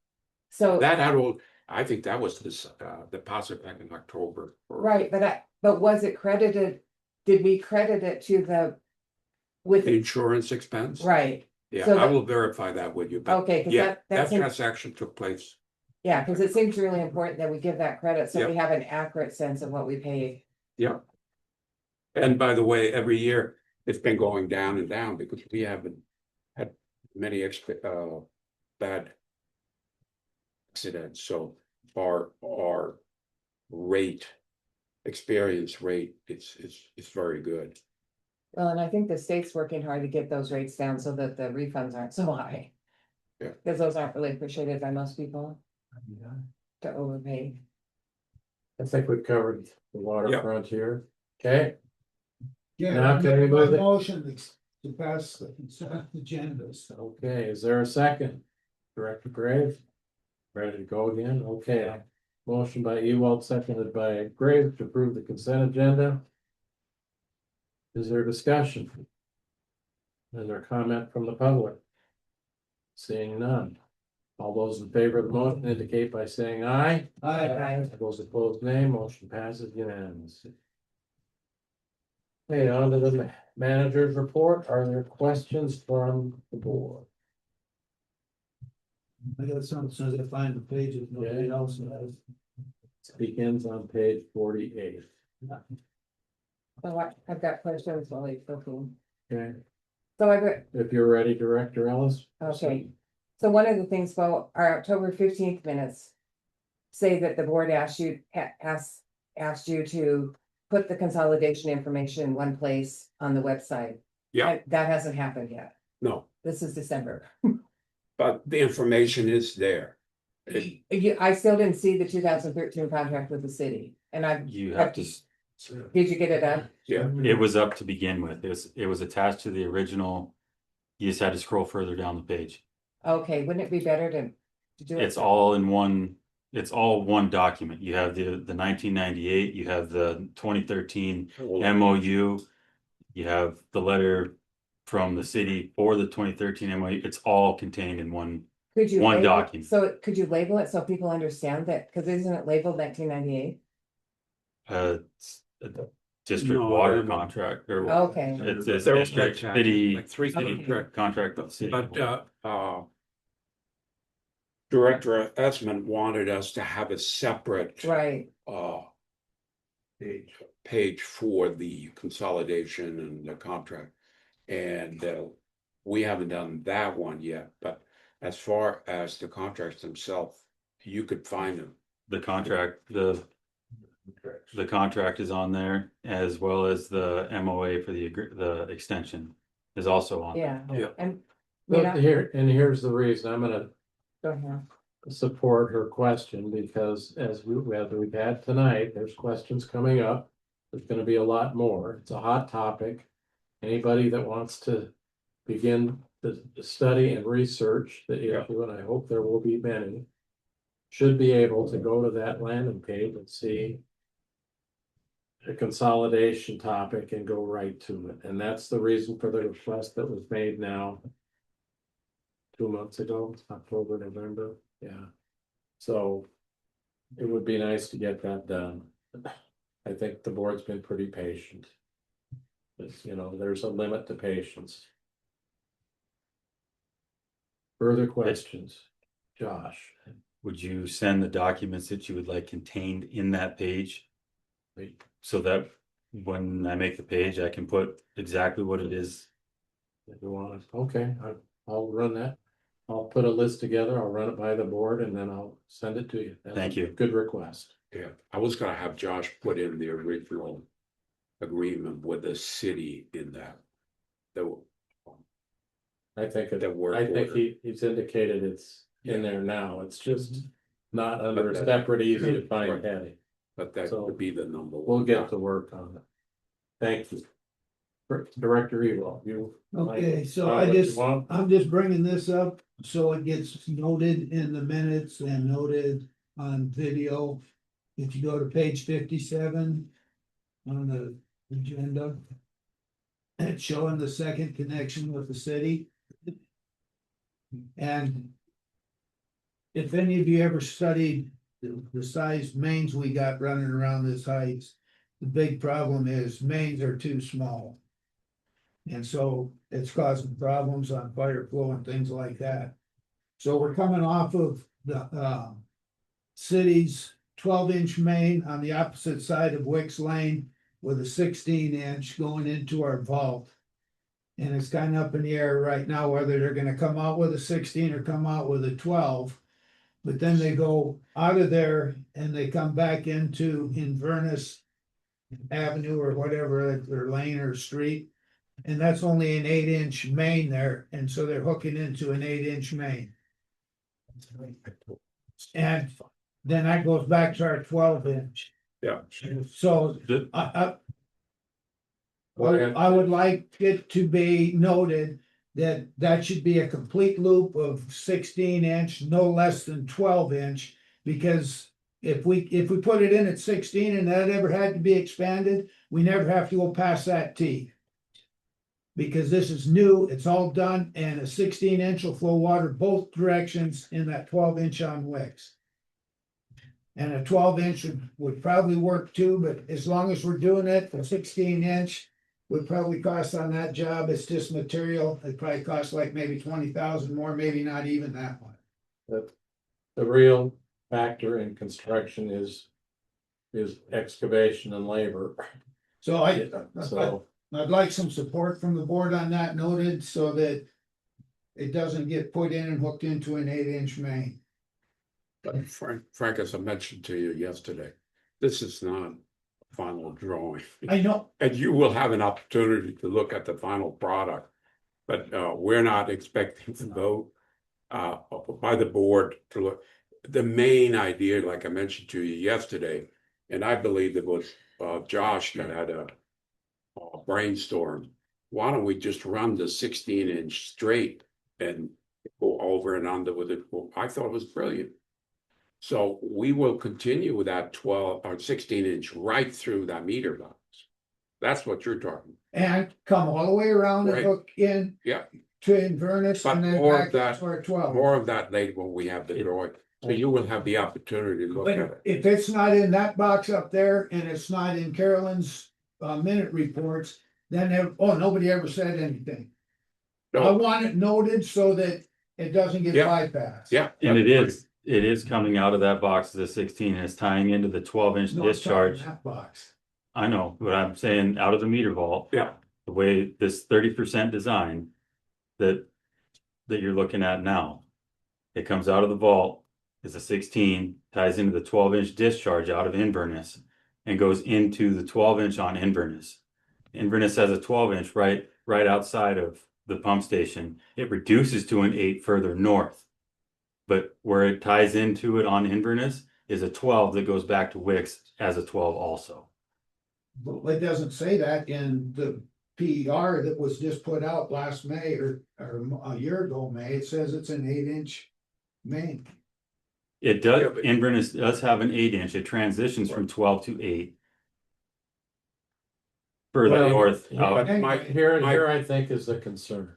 So. I think that was this deposit back in October. Right, but was it credited, did we credit it to the? With, The insurance expense? right, Yeah, so I that- will verify that with you, but okay, cause yeah, that that seems, transaction took place. yeah, cause it seems really important that we give that credit, so Yep. we have an accurate sense of what we paid. Yeah. And by the way, every year it's been going down and down because we haven't had many bad accidents, so our experience rate, it's very good. Well, and I think the state's working hard to get those rates down so that the refunds aren't so high. Yeah. Cause those aren't really appreciated by most people to overpay. I think we've covered the waterfront here. Okay, Yeah, Now can we my move it? motion to pass the consent agendas. okay, is there a second? Director Graves? Ready to go again? Okay. Motion by Ewald, seconded by Graves to approve the consent agenda. Is there discussion? Is there comment from the public? Seeing none. All those in favor of the motion indicate by saying aye. Those opposed, nay. Motion passes unanimously. Okay, on to the manager's report. Are there questions from the board? I got some, as soon as I find the pages, nobody else has. It begins on page 48. So I've got questions while he's looking. Okay, So I've got, if you're ready, Director Ellis. okay, so one of the things, well, our October 15th minutes. Say that the board asked you to put the consolidation information in one place on the website. Yeah, That hasn't happened yet. no, This is December. but the information is there. It- I still didn't see the 2013 contract with the city, and You have to, did you get it up? Yeah, it was up to begin with. It was attached to the original. You just had to scroll further down the page. Okay, wouldn't it be better to do it? It's all in one, it's all one document. You have the 1998, you have the 2013 MOU. You have the letter from the city for the 2013 MOU. It's all contained in one. Could you one label- document. So could you label it so people understand that? Because isn't it labeled 1998? District No, water no. contract or. Okay. It's There was district, like city. like three city contract- Contract with the city. But Director Esmond wanted us to have a separate Right. page for the consolidation and the contract. And we haven't done that one yet, but as far as the contracts themselves, you could find them. The contract, the contract is on there as well as the MOA for the extension is also on. there. Yeah. Yeah. And But here's the reason I'm gonna go ahead. support her question, because as we've had tonight, there's questions coming up. There's gonna be a lot more. It's a hot topic. Anybody that wants to begin the study and research the Yeah. issue, and I hope there will be many, should be able to go to that landing page and see the consolidation topic and go right to it. And that's the reason for the request that was made now 2 months ago, October, November, yeah. So it would be nice to get that done. I think the board's been pretty patient. But, there's a limit to patience. Further questions? Josh? Would you send the documents that you would like contained in that page? So that when I make the page, I can put exactly what it is. If you want, okay, I'll run that. I'll put a list together, I'll run it by the board, and then I'll send it to you. That's Thank a you. Good request. Yeah, I was gonna have Josh put in the original agreement with the city in that. I think, That work I think order. he's indicated it's in there now, it's just not under a But that- separate, easy to find Right. heading. But that So, would be the number one. We'll get to work on it. Thank you. Director Eagle, you. Okay, so what I you just, want? I'm just bringing this up so it gets noted in the minutes and noted on video. If you go to page 57 on the agenda. It's showing the second connection with the city. And if any of you ever studied the size mains we got running around this heights, the big problem is mains are too small. And so it's causing problems on fire flow and things like that. So we're coming off of the city's 12-inch main on the opposite side of Wicks Lane with a 16-inch going into our vault. And it's kind of up in the air right now whether they're gonna come out with a 16 or come out with a 12. But then they go out of there and they come back into Inverness Avenue or whatever, or lane or street. And that's only an 8-inch main there, and so they're hooking into an 8-inch main. And then that goes back to our 12-inch. Yeah. So The- I would like it to be noted that that should be a complete loop of 16-inch, no less than 12-inch. Because if we put it in at 16 and that ever had to be expanded, we never have to go past that T. Because this is new, it's all done, and a 16-inch will flow water both directions in that 12-inch on Wicks. And a 12-inch would probably work too, but as long as we're doing it, a 16-inch would probably cost on that job, it's just material, it probably costs like maybe 20,000 more, maybe not even that much. The real factor in construction is excavation and labor. So So, I'd like some support from the board on that noted, so that it doesn't get put in and hooked into an 8-inch main. Frank, as I mentioned to you yesterday, this is not final drawing. I know, And you will have an opportunity to look at the final product. But we're not expecting to vote by the board to look. The main idea, like I mentioned to you yesterday, and I believe it was Josh that had a brainstorm. Why don't we just run the 16-inch straight and go over and under with it? Well, I thought it was brilliant. So we will continue with that 12 or 16-inch right through that meter box. That's what you're talking. and come all the way around and Right. hook in Yeah, to Inverness But and then more of back that- to our 12. more of that later when we have the drawing. So you will have the opportunity to look at But it. if it's not in that box up there and it's not in Carolyn's minute reports, then nobody ever said anything. I No, want it noted so that it doesn't get Yeah. bypassed. yeah. And that's it is coming out of that box as a 16 and it's tying into the 12-inch No, it's not in discharge. that box. I know, but I'm saying out of the meter vault. Yeah. The way this 30% design that you're looking at now. It comes out of the vault, is a 16, ties into the 12-inch discharge out of Inverness and goes into the 12-inch on Inverness. Inverness has a 12-inch right outside of the pump station. It reduces to an 8 further north. But where it ties into it on Inverness is a 12 that goes back to Wicks as a 12 also. But it doesn't say that in the PER that was just put out last May or a year ago, May. It says it's an 8-inch main. It does, Yeah, but- Inverness does have an 8-inch. It transitions from 12 to 8. Further Well, north yeah, out. But my, Here I think is the concern.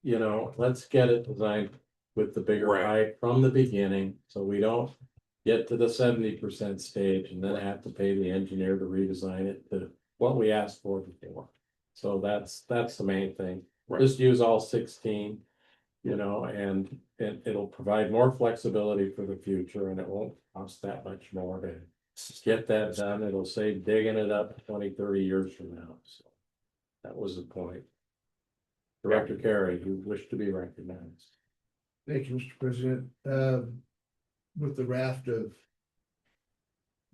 You know, let's get it designed with the bigger Right. pipe from the beginning, so we don't get to the 70% stage and then have to pay the engineer to redesign it to what we asked for before. So that's the main thing. Right. Just use all 16, you know, and it'll provide more flexibility for the future and it won't cost that much more to get that done. It'll save digging it up 20, 30 years from now. So that was the point. Director Carey, you wish to be recognized. Thank you, Mr. President. With the raft of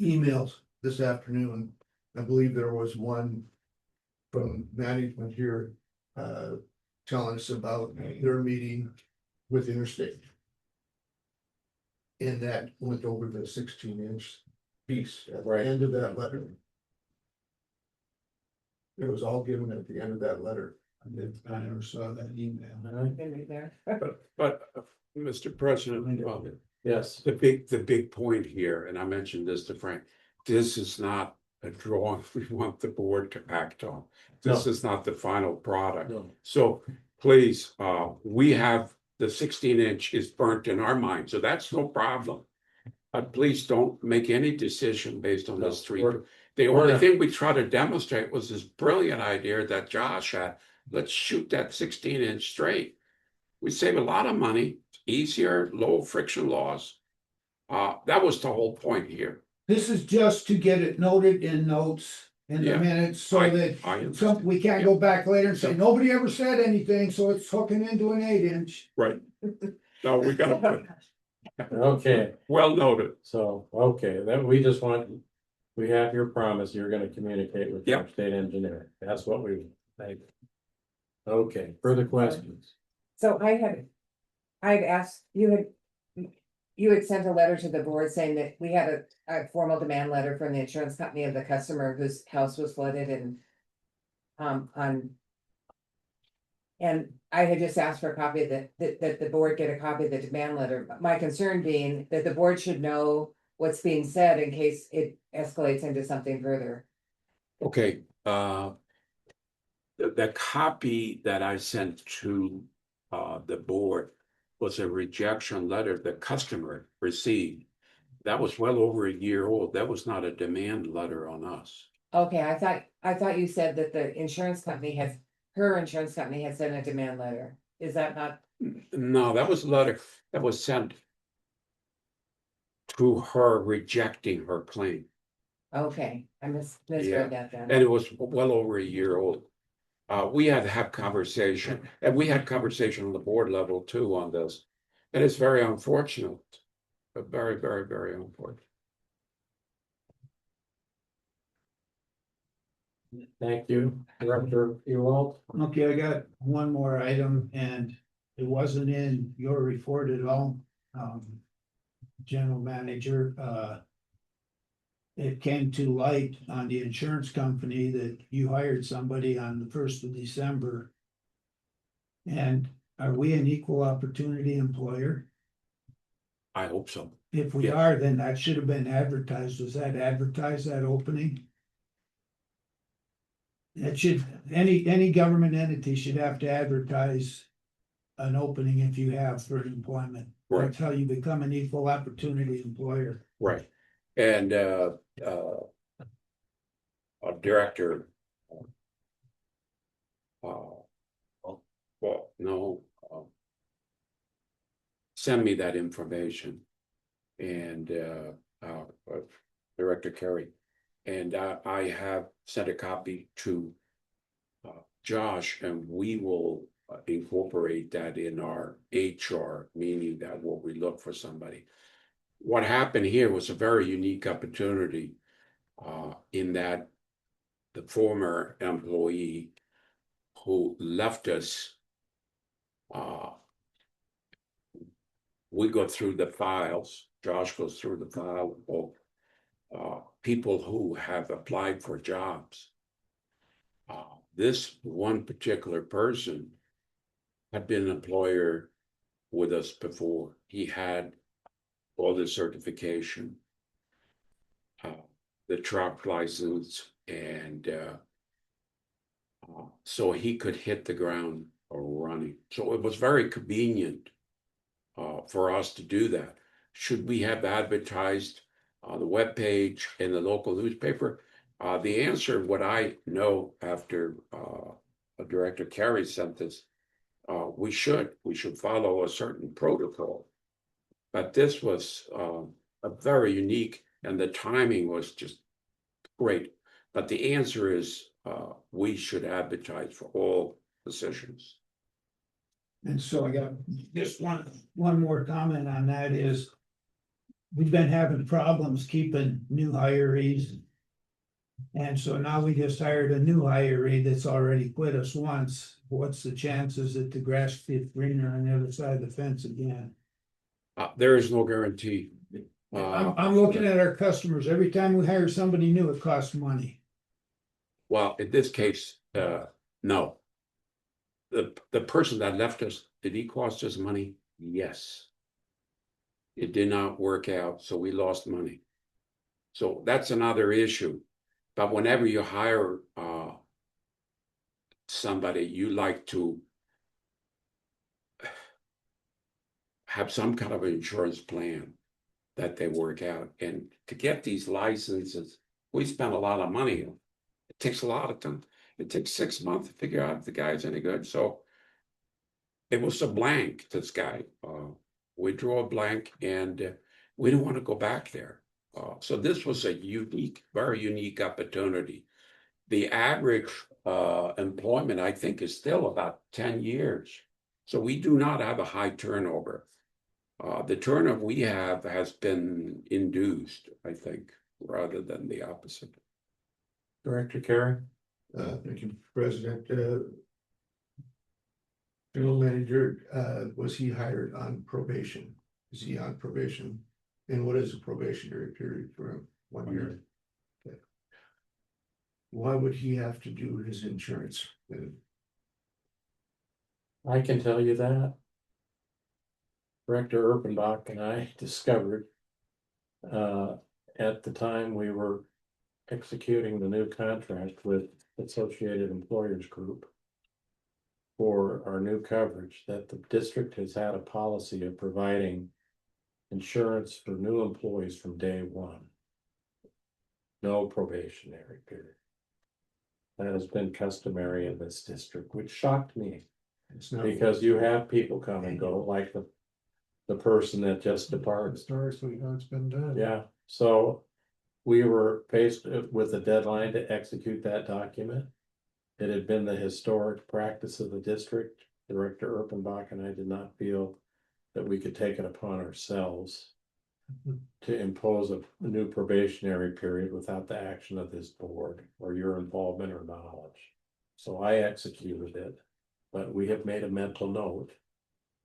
emails this afternoon, I believe there was one from management here, telling us about their meeting with Interstate. And that went over the 16-inch piece at the Right. end of that letter. It was all given at the end of that letter. I never saw that email. Can read there. but Mr. President, Yes, the big point here, and I mentioned this to Frank, this is not a drawing we want the board to act on. This is not the final product. no, So please, we have the 16-inch is burnt in our mind, so that's no problem. But please don't make any decision based on this three. we're- The we're only not- thing we try to demonstrate was this brilliant idea that Josh had. Let's shoot that 16-inch straight. We save a lot of money, easier, low friction loss. That was the whole point here. This is just to get it noted in notes in the Yeah. minutes so I that understand. we can't go back later and say, nobody ever said anything, so it's hooking into an 8-inch. Right. No, we gotta put, okay, well noted. so, okay, then we just want, we have your promise, you're gonna communicate with your Yep. state engineer, that's what we think. Okay, further questions? So I'd asked, you had sent a letter to the board saying that we had a formal demand letter from the insurance company of the customer whose house was flooded and and I had just asked for a copy of that the board get a copy of the demand letter. My concern being that the board should know what's being said in case it escalates into something further. Okay, the copy that I sent to the board was a rejection letter the customer received. That was well over a year old. That was not a demand letter on us. Okay, I thought you said that the insurance company her insurance company had sent a demand letter. Is that not? No, that was a letter that was sent to her rejecting her claim. Okay, I Yeah. misread that then. And it was well over a year old. We had to have conversation, and we had conversation on the board level too on this. And it's very unfortunate, but very, very, very unfortunate. Thank you, Director Ewald. Okay, I got one more item and it wasn't in your report at all. General Manager, it came to light on the insurance company that you hired somebody on the 1st of December. And are we an equal opportunity employer? I hope so. If we Yes. are, then that should have been advertised. Was that advertised, that opening? It should, any government entity should have to advertise an opening if you have for employment. Right. That's how you become an equal opportunity employer. Right. And a director. Well, no. Send me that information. And Director Kerry. And I have sent a copy to Josh, and we will incorporate that in our HR, meaning that when we look for somebody. What happened here was a very unique opportunity in that the former employee who left us, we go through the files, Josh goes through the file of people who have applied for jobs. This one particular person had been an employer with us before. He had all the certification, the truck license, and so he could hit the ground running. So it was very convenient for us to do that. Should we have advertised the webpage and the local newspaper? The answer, what I know after Director Carey sent this, we should follow a certain protocol. But this was a very unique, and the timing was just great. But the answer is we should advertise for all positions. And so I got just one more comment on that is we've been having problems keeping new hirees. And so now we just hired a new hiree that's already quit us once. What's the chances that the grass gets greener on the other side of the fence again? There is no guarantee. I'm looking at our customers. Every time we hire somebody new, it costs money. Well, in this case, no. The person that left us, did he cost us money? Yes. It did not work out, so we lost money. So that's another issue. But whenever you hire somebody, you like to have some kind of insurance plan that they work out. And to get these licenses, we spend a lot of money. It takes a lot of time. It takes 6 months to figure out if the guy's any good. So it was a blank, this guy. We drew a blank, and we didn't want to go back there. So this was a unique, very unique opportunity. The average employment, I think, is still about 10 years. So we do not have a high turnover. The turnover we have has been induced, I think, rather than the opposite. Director Carey? Thank you, President. General Manager, was he hired on probation? Is he on probation? And what is a probationary period for him? 1 year. Okay. Why would he have to do his insurance? I can tell you that. Director Erpenbach and I discovered at the time we were executing the new contract with Associated Employers Group for our new coverage, that the district has had a policy of providing insurance for new employees from day one. No probationary period. That has been customary in this district, which shocked me. It's not Because you have people come and go, like the person that just departed. historically how it's been done. Yeah, so we were faced with a deadline to execute that document. It had been the historic practice of the district. Director Erpenbach and I did not feel that we could take it upon ourselves to impose a new probationary period without the action of this board or your involvement or knowledge. So I executed it, but we have made a mental note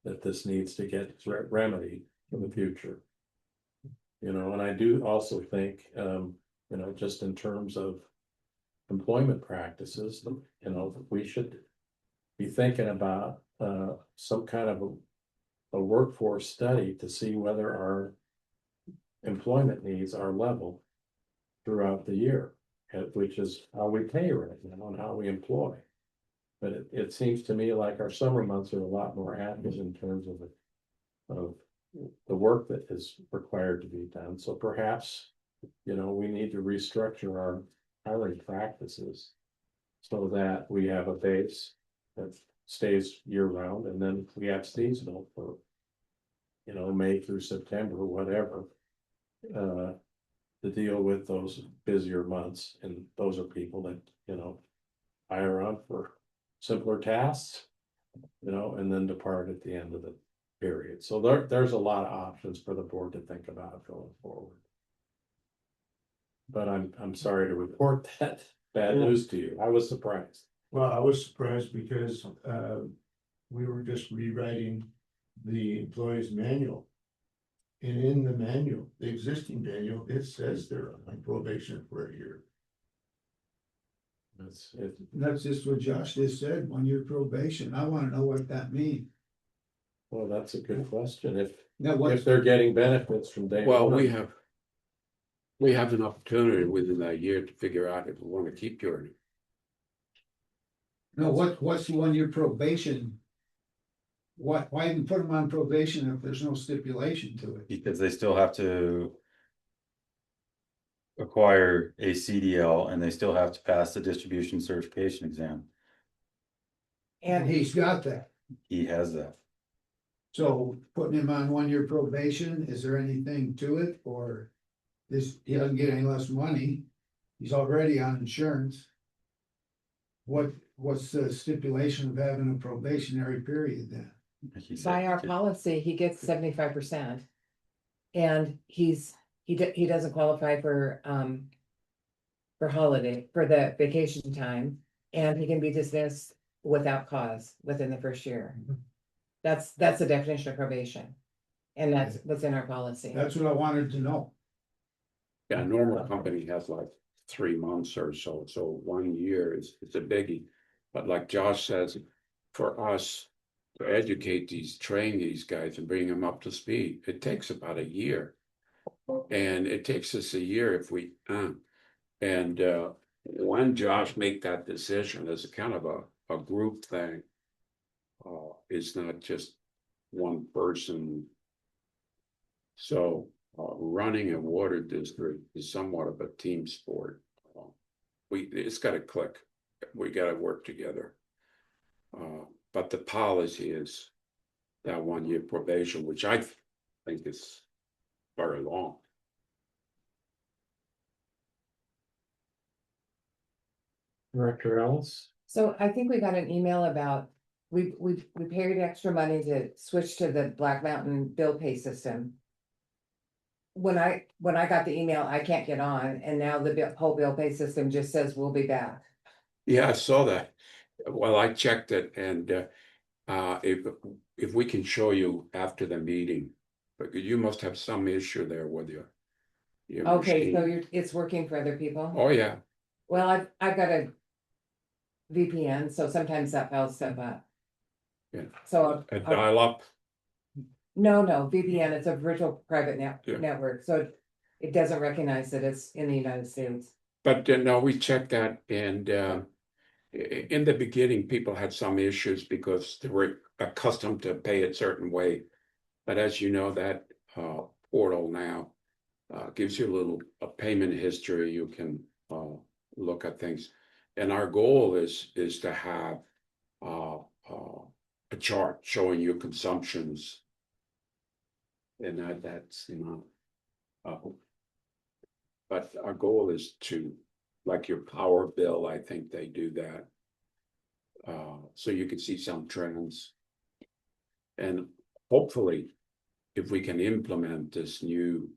that this needs to get remedied in the future. You know, and I do also think, you know, just in terms of employment practices, you know, we should be thinking about some kind of a workforce study to see whether our employment needs are level throughout the year, which is how we pay right now and how we employ. But it seems to me like our summer months are a lot more active in terms of the work that is required to be done. So perhaps, you know, we need to restructure our hiring practices so that we have a base that stays year round, and then we have seasonal for, you know, May through September, whatever, to deal with those busier months. And those are people that, you know, hire on for simpler tasks, you know, and then depart at the end of the period. So there's a lot of options for the board to think about going forward. But I'm sorry to report that bad news to you. I was surprised. Well, I was surprised because we were just rewriting the employee's manual. And in the manual, the existing manual, it says they're on probation for a year. That's just what Josh just said, 1 year probation. I wanna know what that means. Well, that's a good question. Now, what, If they're getting benefits from day Well, one. we have an opportunity within that year to figure out if we want to keep your. no, what's the 1 year probation? Why even put them on probation if there's no stipulation to it? Because they still have to acquire a CDL and they still have to pass the distribution certification exam. And he's got that. He has that. So putting him on 1 year probation, is there anything to it, or this, he doesn't get any less money? He's already on insurance. What's the stipulation of having a probationary period then? He said- By our policy, he gets 75%. And he doesn't qualify for holiday, for the vacation time, and he can be dismissed without cause within the first year. That's the definition of probation. And that's what's in our policy. That's what I wanted to know. Yeah, a normal company has like 3 months or so, so 1 year it's a biggie. But like Josh says, for us to educate train these guys and bring them up to speed, it takes about a year. And it takes us a year if we, when Josh make that decision, as a kind of a group thing. It's not just one person. So running a water district is somewhat of a team sport. It's got to click. We got to work together. But the policy is that 1 year probation, which I think is very long. Director Ellis? So I think we got an email about, we paid extra money to switch to the Black Mountain bill pay system. When I got the email, I can't get on, and now the whole bill pay system just says we'll be back. Yeah, I saw that. Well, I checked it, and if we can show you after the meeting, but you must have some issue there with your Okay, so machine. it's working for other people? Oh, yeah. Well, I've got a VPN, so sometimes that files stuff up. Yeah. So, A dial up. no, VPN, it's a virtual private Yeah. network, so it doesn't recognize that it's in the United States. But no, we checked that, and in the beginning, people had some issues because they were accustomed to pay it certain way. But as you know, that portal now gives you a payment history. You can look at things, and our goal is to have a chart showing you consumptions, and that's but our goal is to, like your power bill, I think they do that. So you can see some trends. And hopefully, if we can implement this new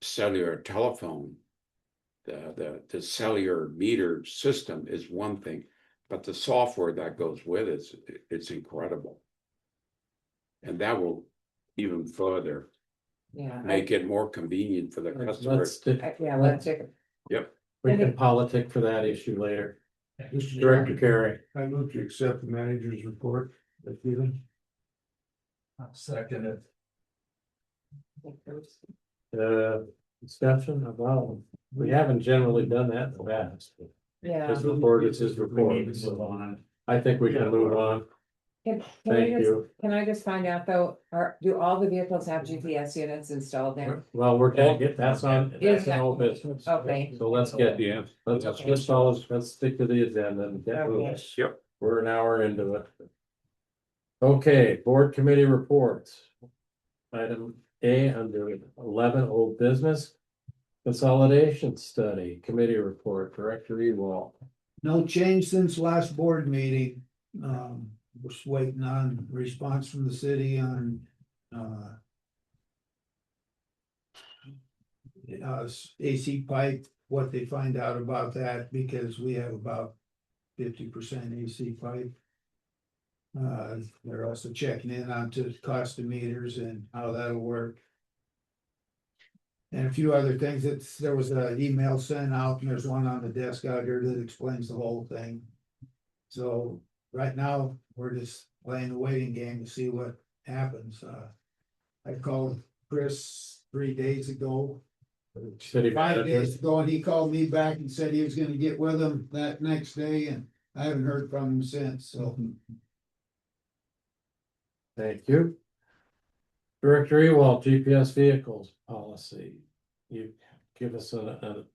cellular telephone, the cellular meter system is one thing, but the software that goes with it, it's incredible. And that will even further Yeah. make it more convenient for the customer. Yeah, let's check. Yep. We can politic for that issue later. Director Carey. I move to accept the manager's report. That's given. I'll second it. Discussion about, we haven't generally done that in the past. Yeah. His report is his We report. need to move on. I think we can move on. Can Thank you. I just find out though, do all the vehicles have GPS units installed there? Well, we're gonna get, that's an old business. Okay. So let's get, let's stick to the agenda and get moving. Okay. Yep. We're an hour into it. Okay, board committee reports. Item A under 11 old business. Consolidation study, committee report, Director Ewald. No change since last board meeting. Just waiting on response from the city on, AC pipe, what they find out about that, because we have about 50% AC pipe. They're also checking in onto the cost of meters and how that'll work. And a few other things, there was an email sent out, and there's one on the desk out here that explains the whole thing. So right now, we're just playing a waiting game to see what happens. I called Chris 3 days ago. City 5 manager. days ago, and he called me back and said he was gonna get with him that next day, and I haven't heard from him since, so. Thank you. Director Ewald, GPS vehicles policy. You give us an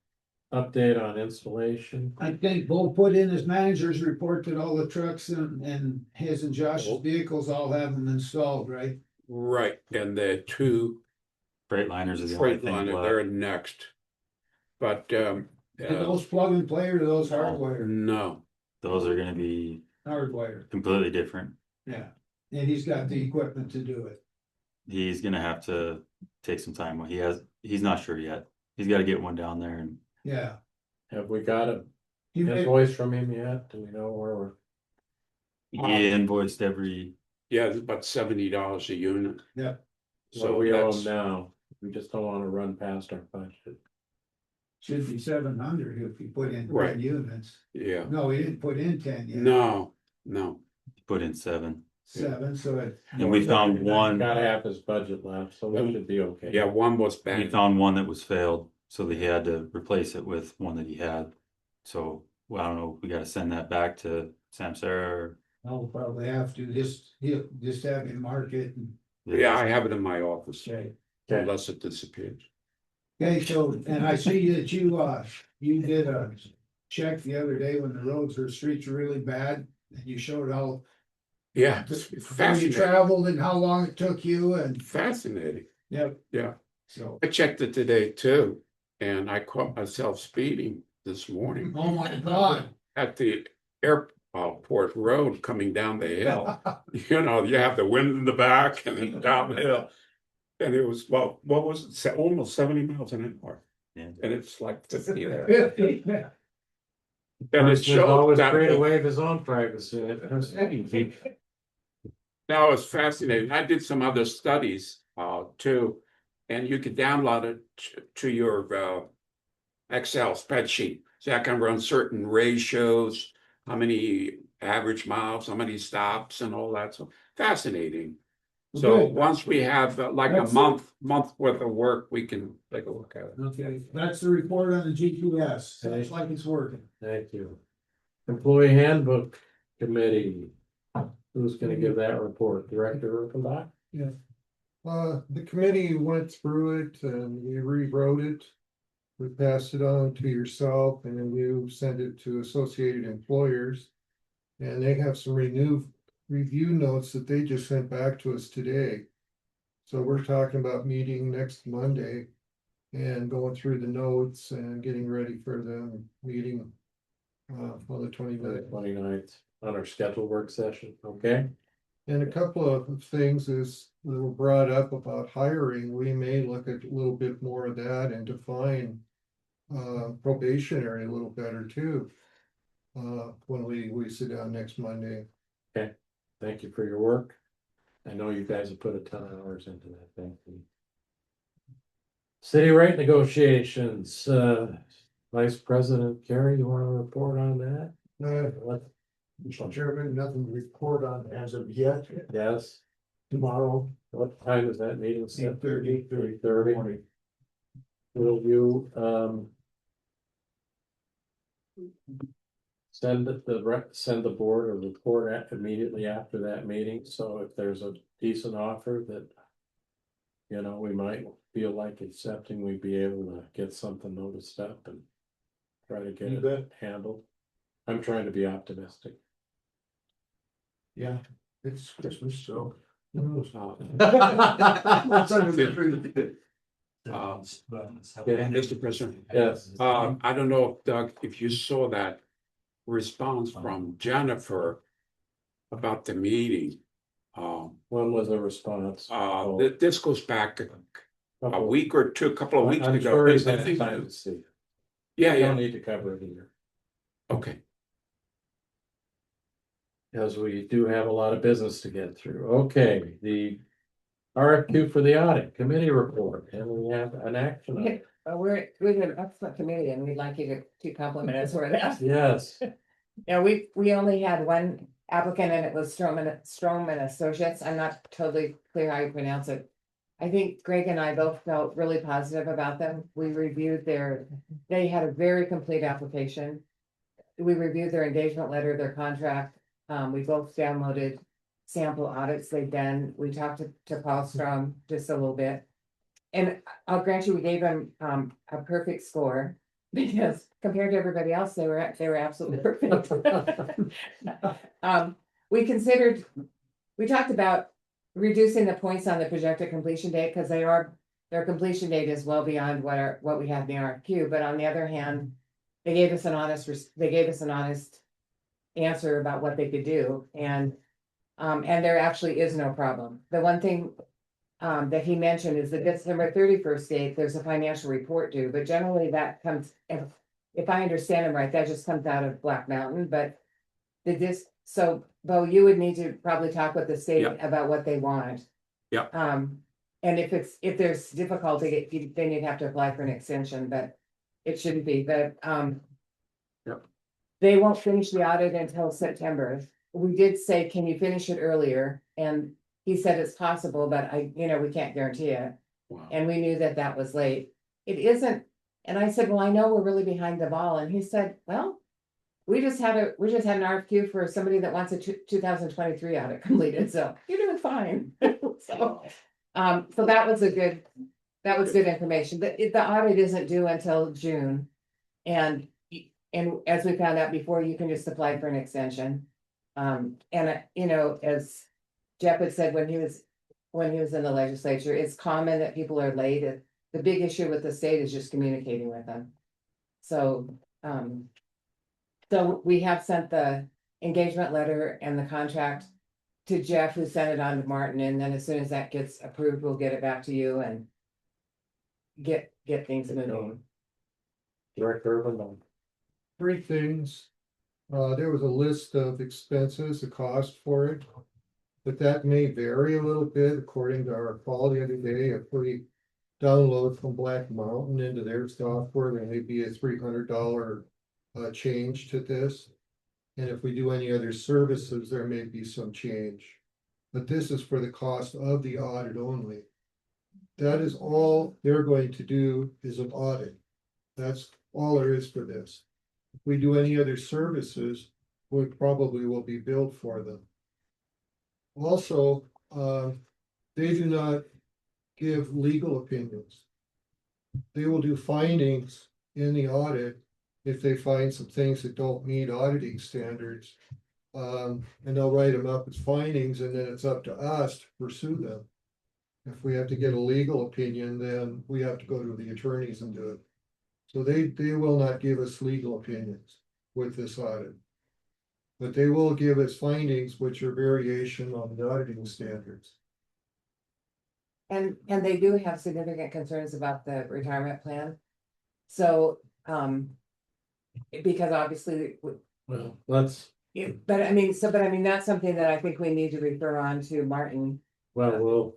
update on installation. I think Bo put in his manager's report that all the trucks and his and Josh's vehicles all have them installed, right? Right, and the two Freightliners is the only thing Freightliner, left. they're next. But And those plug and play or those hardwired? no, Those are gonna be Hardwired, completely different. yeah. And he's got the equipment to do it. He's gonna have to take some time. He's not sure yet. He's gotta get one down there and Yeah. Have we got a He made, invoice from him yet? Do we know where we're? he invoiced every, yeah, it's about $70 a unit. Yeah. So So we owe him that's, now. We just don't wanna run past our budget. should be 700 if he put in 10 Right. units. yeah, No, he didn't put in 10 yet. no, put in 7. 7, so it. And we found one, Gotta have his budget left, so we should be okay. yeah, one was we bad. found one that was failed, so that he had to replace it with one that he had. So, well, I don't know, if we gotta send that back to Samsara or. I'll probably have to, he'll just have him mark it. Yeah, I have it in my office, Okay. unless it disappears. Okay, so, and I see that you did a check the other day when the roads or streets were really bad. And you showed all, Yeah, it's where you fascinating, traveled and how long it took you and, fascinating, yep, yeah. so. I checked it today too, and I caught myself speeding this morning Oh my God. at the airport road coming down the hill. You know, you have the wind in the back and then down the hill. And it was, well, what was it, almost 70 miles an hour, Yeah. and it's like 50 there. 50. And it Person's showed always that, free to waive his own privacy. now it's fascinating, I did some other studies, too. And you could download it to your, Excel spreadsheet, so I can run certain ratios, how many average miles, how many stops and all that, so fascinating. So Good. once we have like a That's- month worth of work, we can take a look at it. Okay, that's the report on the GPS. Sounds like it's working. Thank you. Employee handbook committee. Who's gonna give that report? Director Urquhart? The committee went through it and we rewrote it. We passed it on to yourself and then you sent it to Associated Employers. And they have some review notes that they just sent back to us today. So we're talking about meeting next Monday and going through the notes and getting ready for the meeting on the 29th. 29th on our scheduled work session, okay? And a couple of things is that were brought up about hiring, we may look at a little bit more of that and define probationary a little better too. When we sit down next Monday. Thank you for your work. I know you guys have put a ton of hours into that, thank you. City rate negotiations, Vice President Kerry, you wanna report on that? What- Mr. Chairman, nothing to report on as of yet. Yes, Tomorrow, what time is that meeting? 8:30. 3:30. Will you, send send the board a report immediately after that meeting, so if there's a decent offer that. You know, we might feel like accepting, we'd be able to get something noticed up and. Try to get You it bet. handled. I'm trying to be optimistic. Yeah, it's Christmas, so. What's under the tree? Mr. President, Yes. I don't know, Doug, if you saw that response from Jennifer about the meeting. When was the response? This goes back a Couple- week or two, a couple of weeks I'm ago. sure he's I had think- time to see. Yeah, We don't yeah, need to cover it here, okay. because we do have a lot of business to get through. Okay, the. RFQ for the audit committee report, and we have an action item. We're an excellent committee and we'd like you to compliment us for that. Yes, Yeah, we only had one applicant and it was Stroman Associates. I'm not totally clear how you pronounce it. I think Greg and I both felt really positive about them. We reviewed they had a very complete application. We reviewed their engagement letter, their contract. We both downloaded sample audits they've done. We talked to Paul Strom just a little bit. And I'll grant you, we gave them a perfect score. Because compared to everybody else, they were absolutely perfect. We talked about reducing the points on the projected completion date, because their completion date is well beyond what we have in the RFQ, but on the other hand. They gave us an honest answer about what they could do, and there actually is no problem. The one thing that he mentioned is the December 31st date, there's a financial report due, but generally that comes, if I understand him right, that just comes out of Black Mountain, but so Bo, you would need to probably talk with the state Yep. about what they want. Yep. And if there's difficulty, then you'd have to apply for an extension, but it shouldn't be, but Yep. they won't finish the audit until September. We did say, can you finish it earlier? And he said it's possible, but we can't guarantee it. Wow. And we knew that that was late. It isn't, and I said, well, I know we're really behind the ball, and he said, well. We just had an RFQ for somebody that wants a 2023 audit completed, so you're doing fine. So that was good information. The audit isn't due until June. And as we found out before, you can just apply for an extension. As Jeff had said when he was in the legislature, it's common that people are late. The big issue with the state is just communicating with them. So we have sent the engagement letter and the contract to Jeff, who sent it on to Martin, and then as soon as that gets approved, we'll get it back to you and get things moving. Director Urban. Three things. There was a list of expenses, the cost for it. But that may vary a little bit according to our call the other day, if we download from Black Mountain into their software, there may be a $300 change to this. And if we do any other services, there may be some change. But this is for the cost of the audit only. That is all they're going to do is an audit. That's all there is for this. If we do any other services, we probably will be billed for them. Also, they do not give legal opinions. They will do findings in the audit if they find some things that don't meet auditing standards. And they'll write them up as findings, and then it's up to us to pursue them. If we have to get a legal opinion, then we have to go to the attorneys and do it. So they will not give us legal opinions with this audit. But they will give us findings which are variation on the auditing standards. And they do have significant concerns about the retirement plan. So, because obviously, Well, let's, but I mean, that's something that I think we need to refer on to Martin, well,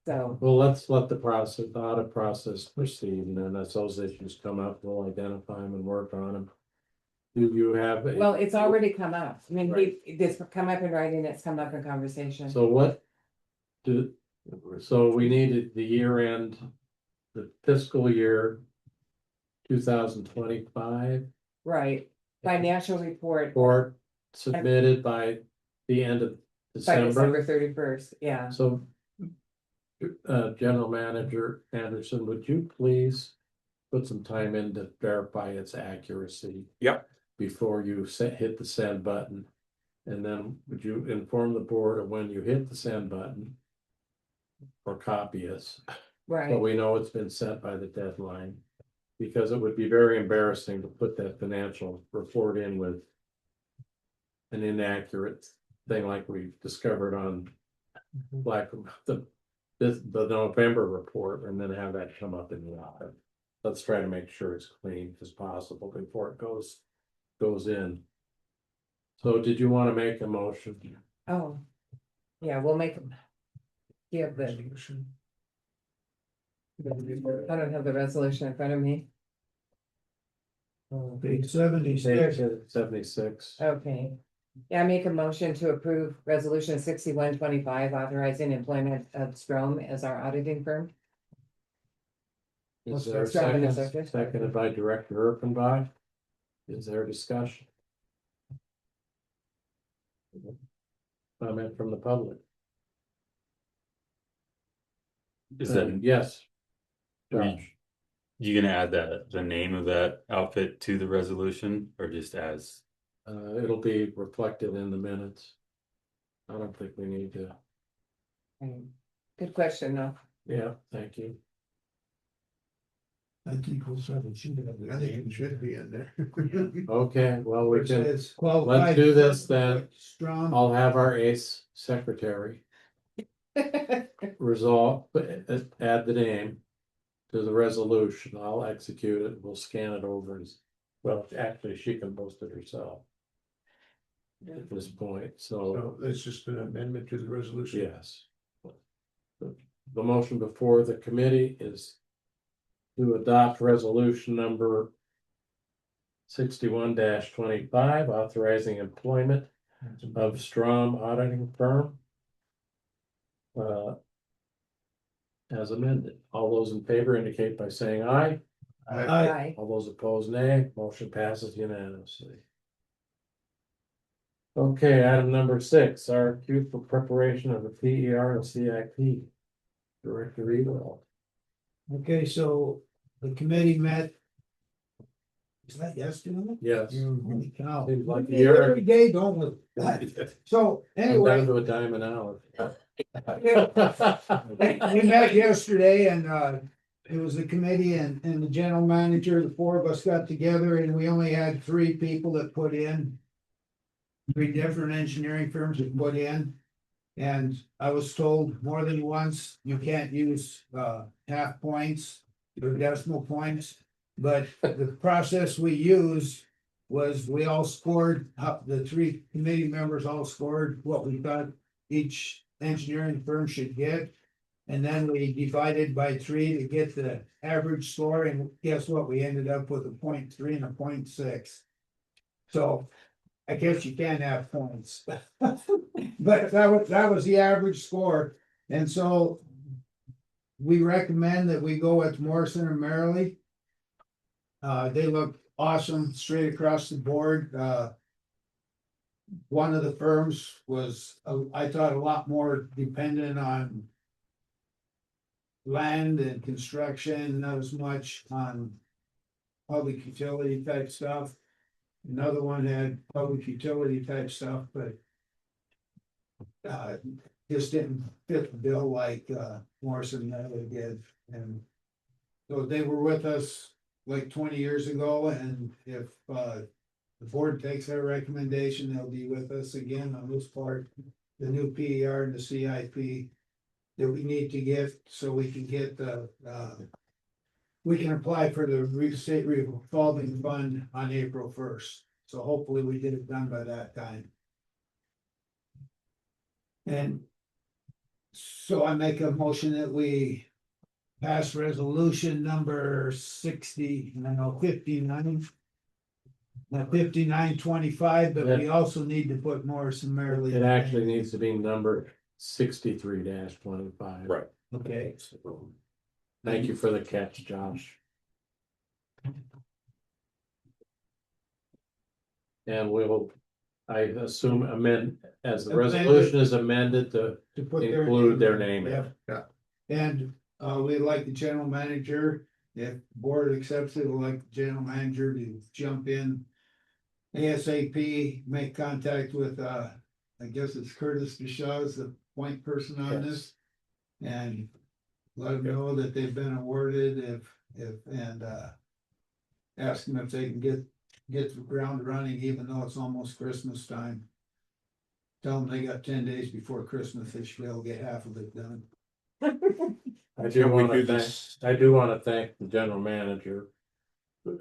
so. let's let the audit process proceed, and then as those issues come up, we'll identify them and work on them. Do you have Well, a, it's already come up. I mean, Right. it's come up in writing, it's come up in conversation. so what? So we needed the year end, the fiscal year 2025 Right, financial report or submitted by the end of by December December. 31st, yeah. So, General Manager Anderson, would you please put some time in to verify its accuracy? Yep. Before you hit the send button. And then would you inform the board of when you hit the send button? Or copy us, so Right, we know it's been sent by the deadline. Because it would be very embarrassing to put that financial report in with an inaccurate thing like we discovered on the November report, and then have that come up in the audit. Let's try to make sure it's clean as possible before it goes in. So did you want to make a motion? oh. Yeah, we'll make them. Give the, I don't have the resolution in front of me. Page 76. 76. Okay. Yeah, I make a motion to approve resolution 6125 authorizing employment of Strom as our auditing firm. Is there a Strom and second? Associates. Seconded by Director Erpenbach. Is there a discussion? Comment from the public? Is that, Yes. We- Josh, you gonna add the name of that outfit to the resolution or just as? it'll be reflected in the minutes. I don't think we need to, Good question, though. yeah, thank you. I think it should be in there. Okay, well, we can, It's qualified. let's do this then. Strong. I'll have our ace secretary resolve, add the name to the resolution. I'll execute it. We'll scan it over. Well, actually, she can post it herself. At this point, so So that's just an amendment to the resolution. yes. The motion before the committee is to adopt resolution number 61-25, authorizing employment of Strom Auditing Firm. As amended. All those in favor indicate by saying aye. Aye. All those opposed, nay. Motion passes unanimously. Okay, item number 6, RFQ for preparation of the PER and CIP. Director Ewell. Okay, so the committee met. Is that yesterday? Yes. Holy cow. Seems like a Okay, year. every day going with that. So I'm anyway. down to a dime an hour. We met yesterday and it was the committee and the general manager, the four of us got together and we only had 3 people that put in. 3 different engineering firms that put in. And I was told more than once, you can't use half points or decimal points. But the process we used was we all scored, the 3 committee members all scored what we thought each engineering firm should get. And then we divided by 3 to get the average score, and guess what? We ended up with a 0.3 and a 0.6. So I guess you can't have points. But that was the average score, and so we recommend that we go with Morrison and Merrily. They look awesome straight across the board. One of the firms was, I thought, a lot more dependent on land and construction, not as much on public utility type stuff. Another one had public utility type stuff, but just didn't fit the bill like Morrison Merrily did. And so they were with us like 20 years ago, and if the board takes our recommendation, they'll be with us again on this part, the new PER and the CIP. That we need to get, so we can get the, we can apply for the state revolving fund on April 1st. So hopefully we get it done by that time. And so I make a motion that we pass resolution number 59. 5925, but we also need to put Morrison Merrily. It actually needs to be numbered 63-25. Right. Okay. Thank you for the catch, Josh. And we'll, I assume amend, as the resolution is amended to To include their name in it. Yeah. And we'd like the general manager, if board accepts it, we'd like the general manager to jump in. ASAP, make contact with I guess it's Curtis Deshaw is the point person on this. And let them know that they've been awarded and ask them if they can get the ground running, even though it's almost Christmas time. Tell them they got 10 days before Christmas, they should be able to get half of it done. I do Can we want do to thank, this? I do want to thank the general manager.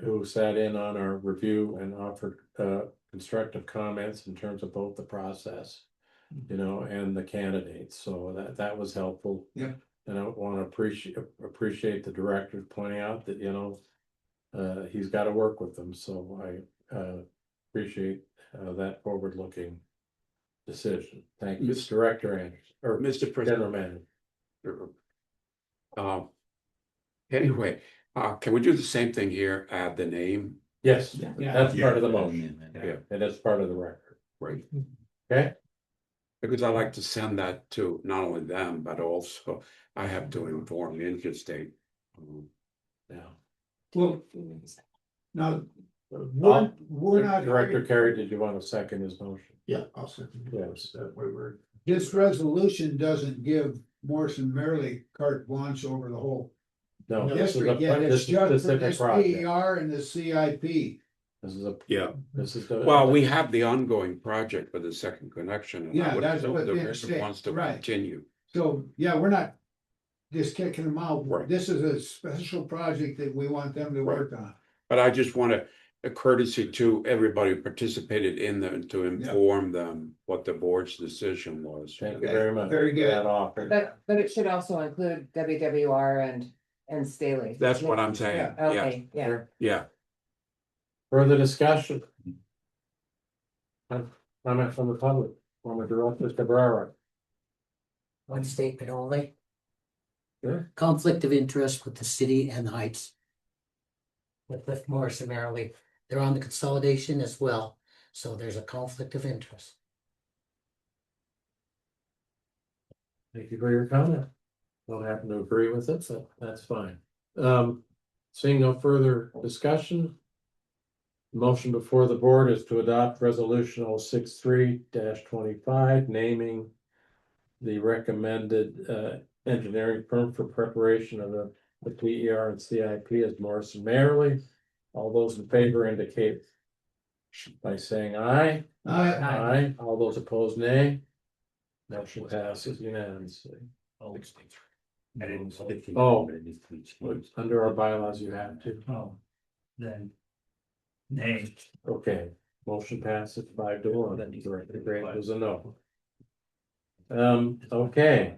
Who sat in on our review and offered constructive comments in terms of both the process. You know, and the candidates, so that was helpful. Yeah. And I want to appreciate the director pointing out that, you know. He's got to work with them, so I appreciate that forward-looking decision. Thank you, Director Anderson, or Mr. General President. Manager. Anyway, can we do the same thing here, add the name? Yes, Yeah. that's part of the motion. Yeah. And that's part of the record. Right. Okay, Because I like to send that to not only them, but also I have to inform the interstate. now. Well, now, we're not. Director Kerry, did you want to second his motion? Yeah, I'll second. Yes. That way we're. This resolution doesn't give Morrison Merrily carte blanche over the whole No, this is district, a, yet this it's is just for specific this project. PER and the CIP. This is a, Yeah, this is the. well, we have the ongoing project for the second connection. And I Yeah, would that's hope what the the rest state- wants to right. continue. So, yeah, we're not just kicking them out. Right. This is a special project that we want them to work on. But I just want a courtesy to everybody who participated in the, to inform them what the board's decision was. Thank you very much. Very for good. That offer. But it should also include WWR and Staley. That's what I'm saying. Yeah, Okay, yeah. yeah. Further discussion? Comment from the public, former Director Cabrera. One statement only. Sure. Conflict of interest with the city and the Heights. With Morrison Merrily, they're on the consolidation as well, so there's a conflict of interest. Thank you for your comment. Don't happen to agree with it, so that's fine. Seeing no further discussion. Motion before the board is to adopt resolution 063-25, naming the recommended engineering firm for preparation of the PER and CIP as Morrison Merrily. All those in favor indicate by saying aye. Aye. All those opposed, nay. Motion passes unanimously. Oh, under our bylaws, you have to. Oh, then. Nay. Okay, motion passes 5-1. Director Gray was a no. Okay,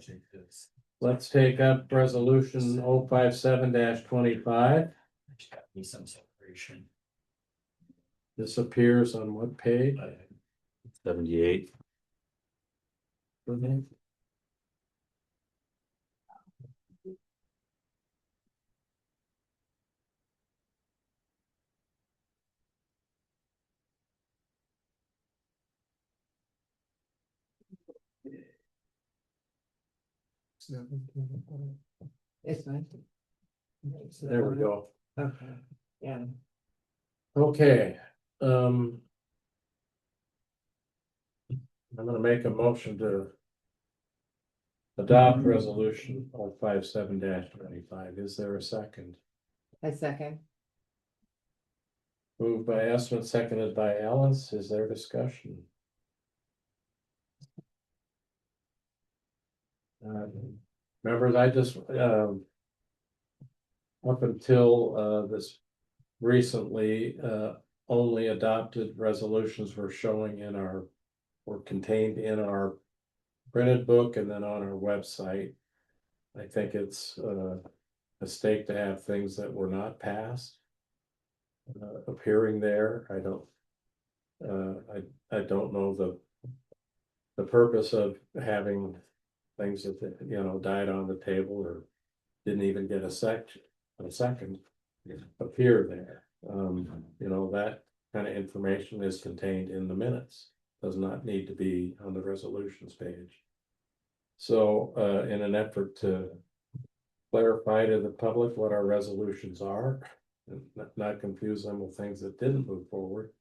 let's take up resolution 057-25. Some separation. This appears on what page? 78. It's fine. There we go. Okay, yeah. Okay, I'm gonna make a motion to adopt resolution 057-25. Is there a second? A second. Moved by Estman, seconded by Ellis. Is there discussion? Members, I just, up until, this recently, only adopted resolutions were showing in our, were contained in our printed book and then on our website. I think it's a mistake to have things that were not passed appearing there. I don't know the purpose of having things that, you know, died on the table or didn't even get a second appear there. You know, that kind of information is contained in the minutes, does not need to be on the resolutions page. So, in an effort to clarify to the public what our resolutions are, and not confuse them with things that didn't move forward,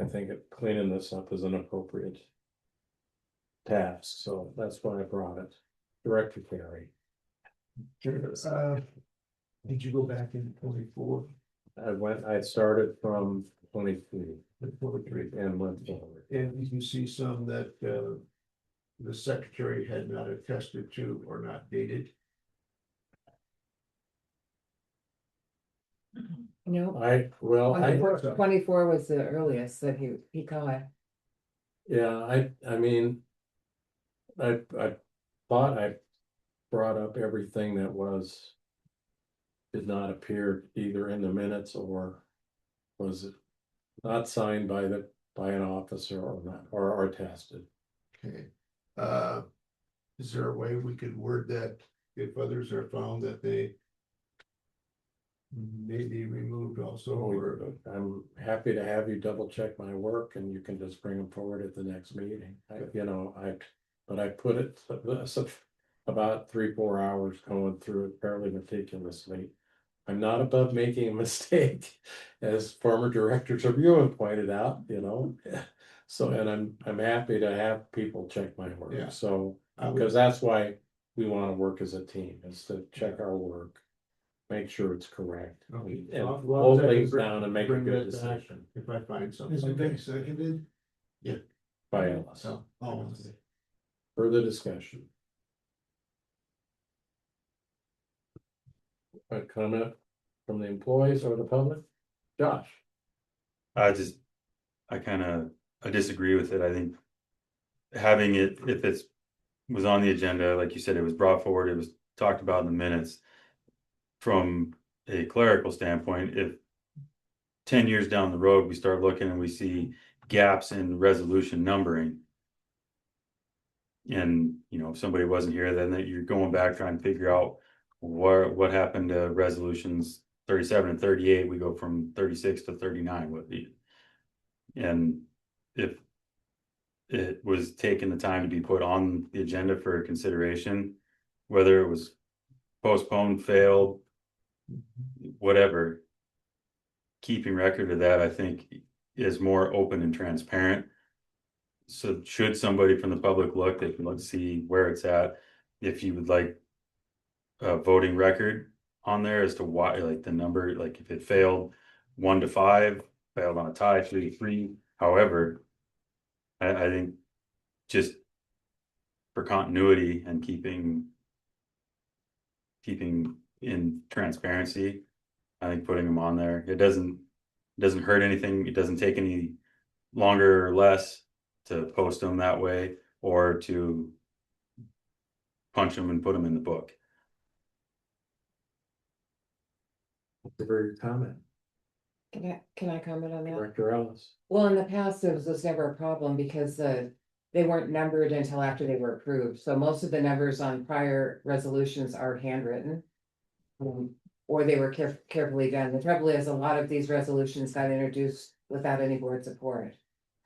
I think cleaning this up is an appropriate task, so that's why I brought it. Director Carey. Did you go back in 24? I started from 23 and went forward. And you see some that the secretary had not attested to or not dated? No, I 24 was the earliest that he caught. yeah, I mean, I thought I brought up everything that did not appear either in the minutes or was not signed by an officer or not, or tested. Okay. Is there a way we could word that if others are found that they may be removed also, or? I'm happy to have you double check my work and you can just bring them forward at the next meeting. But I put it about 3-4 hours going through it fairly meticulously. I'm not above making a mistake, as former directors of you have pointed out, you know. So, and I'm happy to have people check my work. Yeah. So, I would- because that's why we want to work as a team, is to check our work, make sure it's correct. Okay. And Well, hold I can things bring- down and make a bring good that back decision. If I find something. Is it being seconded? By us. So, oh, Further discussion. A comment from the employees or the public? Josh? I disagree with it. I think having it, if it's was on the agenda, like you said, it was brought forward, it was talked about in the minutes. From a clerical standpoint, if 10 years down the road, we start looking and we see gaps in resolution numbering. And, you know, if somebody wasn't here, then you're going back trying to figure out what happened to resolutions 37 and 38. We go from 36 to 39. And if it was taking the time to be put on the agenda for consideration, whether it was postponed, failed, whatever, keeping record of that, I think, is more open and transparent. So should somebody from the public look, they can look, see where it's at. If you would like a voting record on there as to why, like the number, like if it failed 1 to 5, failed on a tie, 3 to 3, however, I think just for continuity and keeping in transparency, I think putting them on there, it doesn't hurt anything. It doesn't take any longer or less to post them that way or to punch them and put them in the book. That's a very good comment. Can I comment on that? Director Ellis. Well, in the past, there was never a problem because they weren't numbered until after they were approved. So most of the numbers on prior resolutions are handwritten. Or they were carefully done. The trouble is, a lot of these resolutions got introduced without any board support.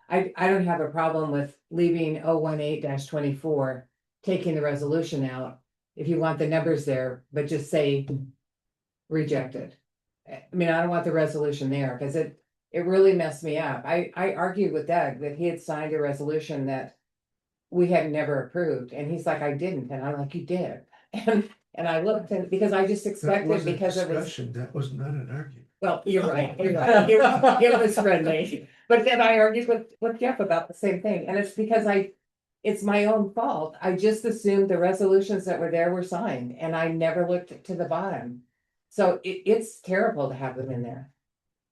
I don't have a problem with leaving 018-24, taking the resolution out. If you want the numbers there, but just say rejected. I mean, I don't want the resolution there because it really messed me up. I argued with Doug that he had signed a resolution that we had never approved, and he's like, I didn't, and I'm like, you did. And I looked, and because I just that expected, wasn't because it was, discussion, that was not an argument. Well, you're right, it was friendly, but then I argued with Jeff about the same thing, and it's because it's my own fault, I just assumed the resolutions that were there were signed, and I never looked to the bottom. So it's terrible to have them in there.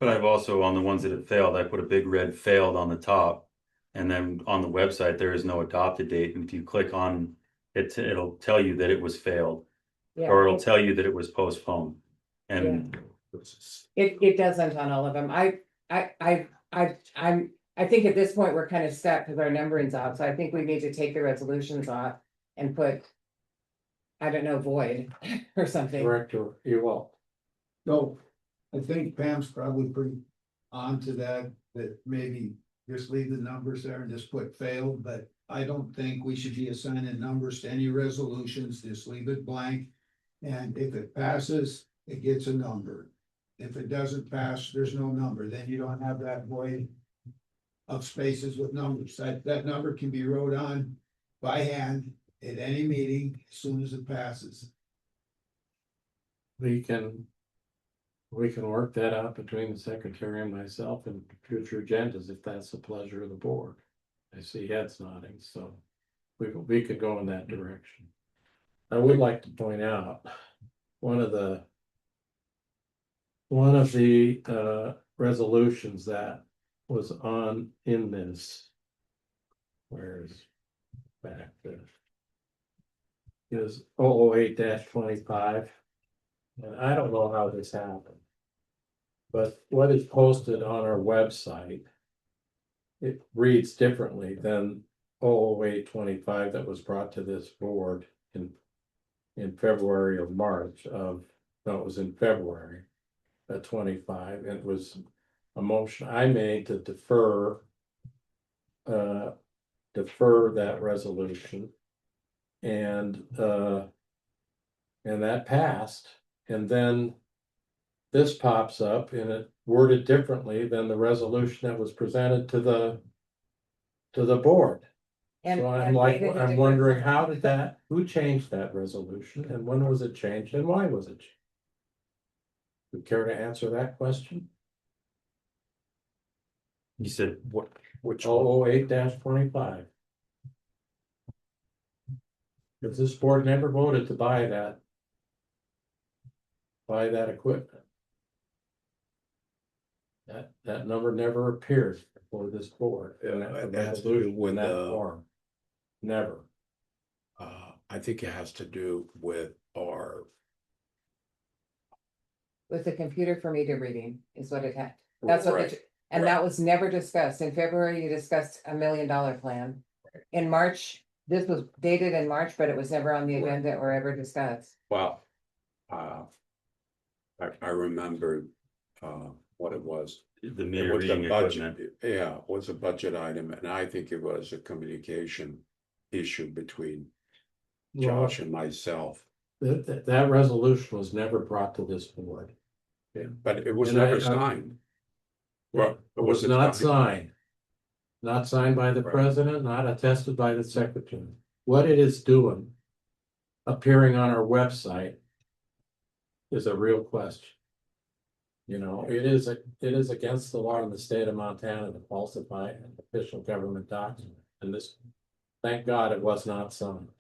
But I've also, on the ones that have failed, I put a big red failed on the top. And then on the website, there is no adopted date. And if you click on it, it'll tell you that it was failed. Yeah, Or it'll tell you that it was postponed. And it doesn't on all of them, I think at this point, we're kind of stuck because our numbering's off, so I think we need to take the resolutions off and put. I don't know, void or something. Director Ewald. So I think Pam's probably pretty on to that maybe just leave the numbers there and just put failed, but I don't think we should be assigning numbers to any resolutions, just leave it blank. And if it passes, it gets a number. If it doesn't pass, there's no number, then you don't have that void of spaces with numbers. That number can be wrote on by hand at any meeting as soon as it passes. We can work that out between the secretary and myself and future agendas, if that's the pleasure of the board. I see heads nodding, so we could go in that direction. I would like to point out, one of the resolutions that was in this. Where's back there? Is 008-25. And I don't know how this happened. But what is posted on our website, it reads differently than 008-25 that was brought to this board in February or March of, no, it was in February of 25. It was a motion I made to defer that resolution. And that passed, and then this pops up and it worded differently than the resolution that was presented to the board. So I'm wondering, who changed that resolution and when was it changed and why was it changed? Would you care to answer that question? you said, Which 008-25. Because this board never voted to buy that equipment. That number never appears before this board. And that's to do with that form. Never. I think it has to do with our. With the computer for meter reading is what it had, that's what Right. and that was never discussed. In February, you discussed $1 million plan. In March, this was dated in March, but it was never on the agenda or ever discussed. Well, I remember, what it was. the It meter was a reading budget, equipment. yeah, it was a budget item, and I think it was a communication issue between Josh and myself, That resolution was never brought to this board. but it was And never I- signed. Well, it was not signed. Not signed by the Right. president, not attested by the secretary. What it is doing, appearing on our website, is a real question. You know, it is against the law in the state of Montana to falsify an official government document, and this, thank God it was not signed.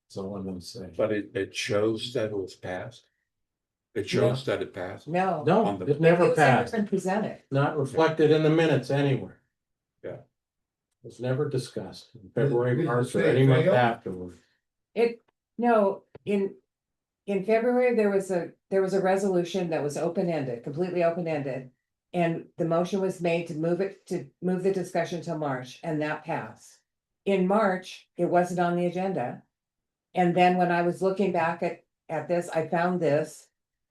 That's all I'm gonna say. But it shows that it was passed. It shows that it passed. No. No, on the- it never It was passed, been presented. not reflected in the minutes anywhere. Yeah. It was never discussed in February, Did it March, or say any month fail? afterward. No, in February, there was a resolution that was open-ended, completely open-ended. And the motion was made to move the discussion till March, and that passed. In March, it wasn't on the agenda. And then when I was looking back at this, I found this.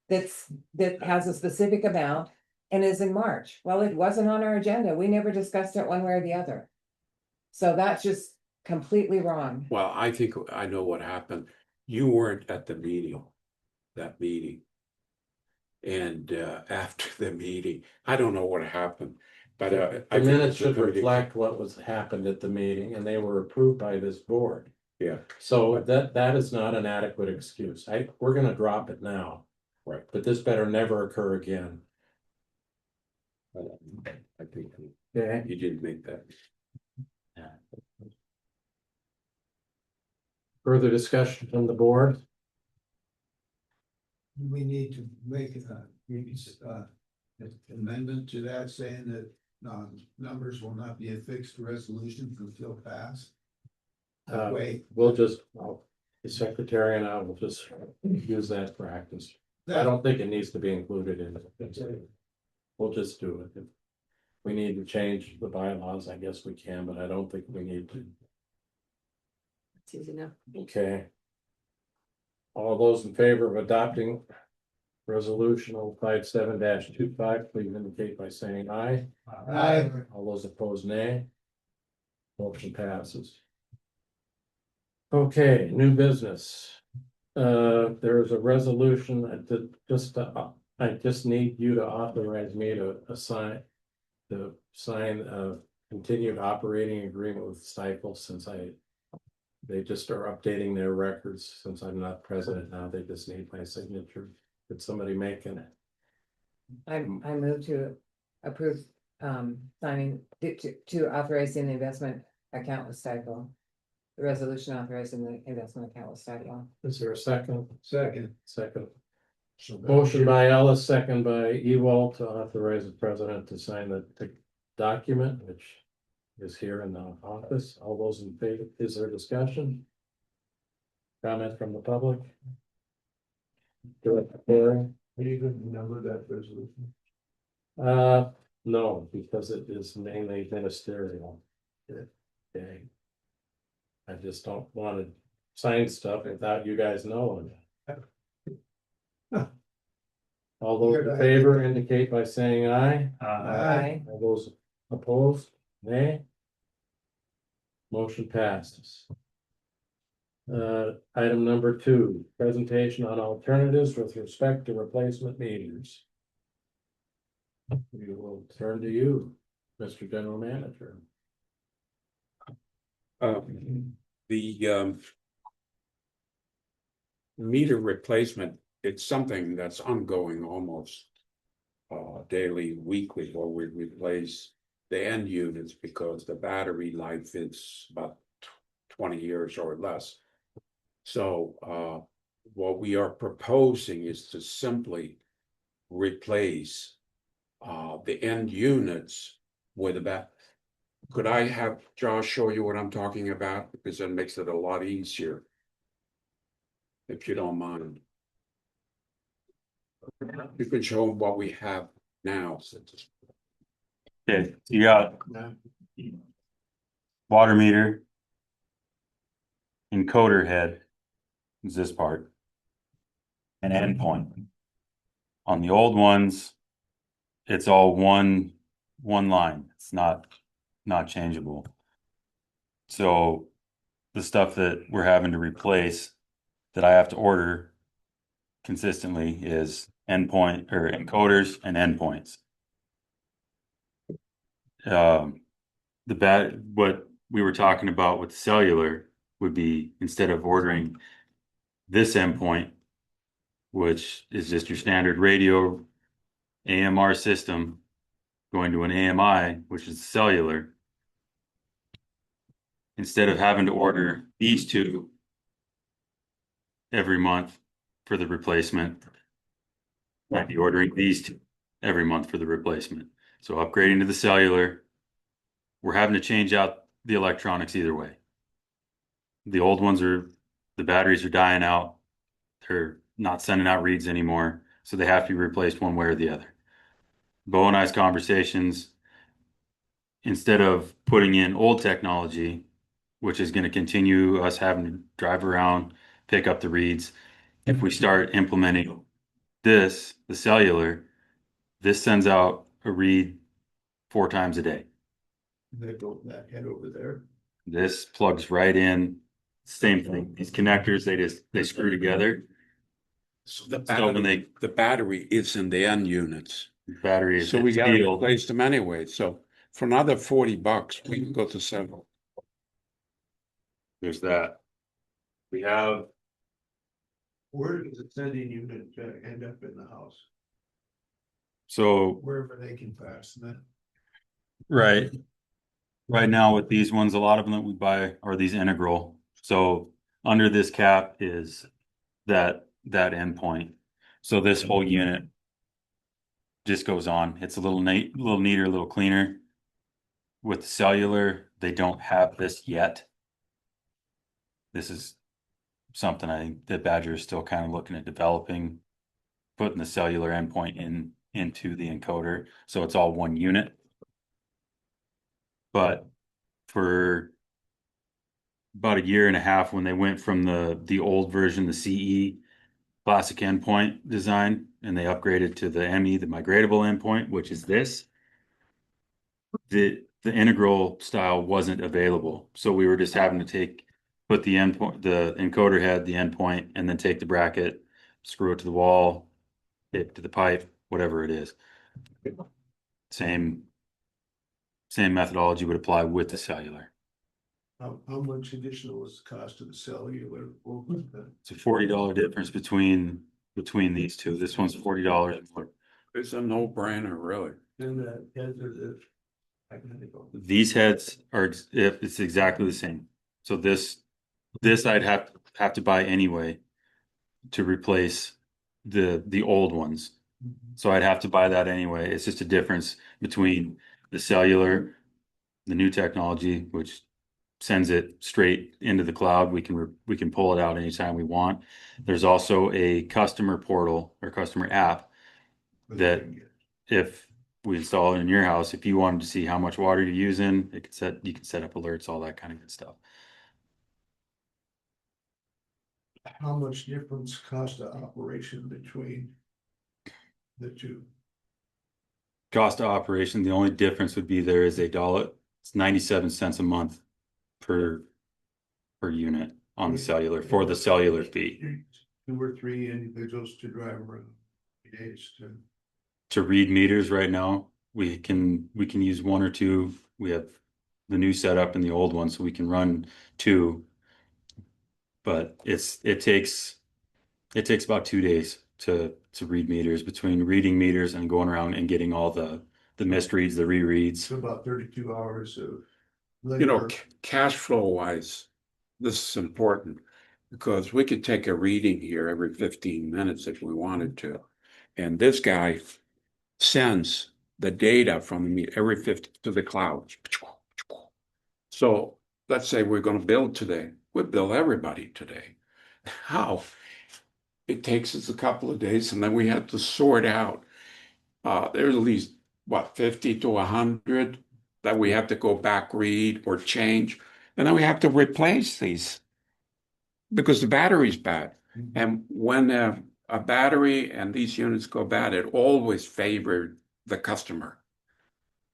That has a specific amount and is in March. Well, it wasn't on our agenda. We never discussed it one way or the other. So that's just completely wrong. Well, I think I know what happened. You weren't at the meeting, that meeting. And after the meeting, I don't know what happened, but The I think minutes it's a should committee- reflect what was happened at the meeting, and they were approved by this board. Yeah, So that is not an adequate excuse. We're gonna drop it now. right. But this better never occur again. I think Okay, he did make that. further discussion from the board? We need to make amendment to that saying that numbers will not be a fixed resolution until passed. Wait, We'll just, the secretary and I will just use that practice. I don't think it needs to be included in it. We'll just do it. If we need to change the bylaws, I guess we can, but I don't think we need to. It's easy enough. Okay. All those in favor of adopting resolution 057-25, please indicate by saying aye. Aye. All those opposed, nay. Motion passes. Okay, new business. There is a resolution I just need you to authorize me to sign a continued operating agreement with Stifel since they just are updating their records since I'm not president now. They just need my signature. Could somebody make it? I move to approve, signing, to authorizing the investment account with Stifel. The resolution authorizing the investment account with Stifel. Is there a second? second. Second. Motion by Ellis, second by Ewald to authorize the president to sign the document, which is here in the office. All those in favor, is there discussion? Comment from the public? Director Perry? Are you going to number that resolution? No, because it is mainly ministerial. Okay. I just don't want to sign stuff without you guys knowing. All those in favor indicate by saying aye. Aye. All those opposed, nay. Motion passes. Item number 2, presentation on alternatives with respect to replacement meters. We will turn to you, Mr. General Manager. The meter replacement, it's something that's ongoing almost daily, weekly, where we replace the end units because the battery life is about 20 years or less. So what we are proposing is to simply replace the end units with a Could I have Josh show you what I'm talking about? Because that makes it a lot easier. If you don't mind. You can show them what we have now. Okay, so you got water meter. Encoder head is this part. An endpoint. On the old ones, it's all one line. It's not changeable. So the stuff that we're having to replace that I have to order consistently is endpoint or encoders and endpoints. What we were talking about with cellular would be, instead of ordering this endpoint, which is just your standard radio AMR system, going to an AMI, which is cellular, instead of having to order these two every month for the replacement, I'd be ordering these two every month for the replacement. So upgrading to the cellular, we're having to change out the electronics either way. The old ones the batteries are dying out. They're not sending out reads anymore. So they have to be replaced one way or the other. Bo and I's conversations, instead of putting in old technology, which is going to continue us having to drive around, pick up the reads, if we start implementing the cellular, this sends out a read 4 times a day. They go that head over there. This plugs right in. Same thing. These connectors, they screw together. So the So when battery is in the end units. Battery is So we gotta steel. replace them anyway. So for another $40, we can go to several. There's that. We have Where does the sending unit end up in the house? So, wherever they can fasten it. right. Right now with these ones, a lot of them that we buy are these integral. So under this cap is that endpoint. So this whole unit just goes on. It's a little neater, a little cleaner. With the cellular, they don't have this yet. This is something I think that Badger is still kind of looking at developing, putting the cellular endpoint into the encoder, so it's all one unit. But for about a year and a half, when they went from the old version, the CE classic endpoint design, and they upgraded to the ME, the migratable endpoint, which is this, the integral style wasn't available. So we were just having to put the endpoint, the encoder head, the endpoint, and then take the bracket, screw it to the wall, hit to the pipe, whatever it is. Same methodology would apply with the cellular. How much additional was the cost of the cellular? What was that? It's a $40 difference between these two. This one's $40 more. It's a no-brainer, really. And that heads are the. I gotta go. These heads are, it's exactly the same. So this I'd have to buy anyway to replace the old ones. So I'd have to buy that anyway. It's just a difference between the cellular, the new technology, which sends it straight into the cloud. We can pull it out anytime we want. There's also a customer portal or customer app that if we install it in your house, if you wanted to see how much water you're using, you can set up alerts, all that kind of good stuff. How much difference cost of operation between the two? Cost of operation, the only difference would be there is it's 97 cents a month per unit on the cellular for the cellular fee. 2 or 3 individuals to drive around 3 days To read meters right now, we can use 1 or 2. We have the new setup and the old one, so we can run 2. But it takes about 2 days to read meters, between reading meters and going around and getting all the misreads, the rereads. So about 32 hours of. You know, labor. cash flow wise, this is important because we could take a reading here every 15 minutes if we wanted to. And this guy sends the data from the meter every 50 to the cloud. So let's say we're going to build today. We bill everybody today. How? It takes us a couple of days and then we have to sort out. There's at least, 50 to 100 that we have to go back, read or change. And then we have to replace these because the battery's bad. And when a battery and these units go bad, it always favored the customer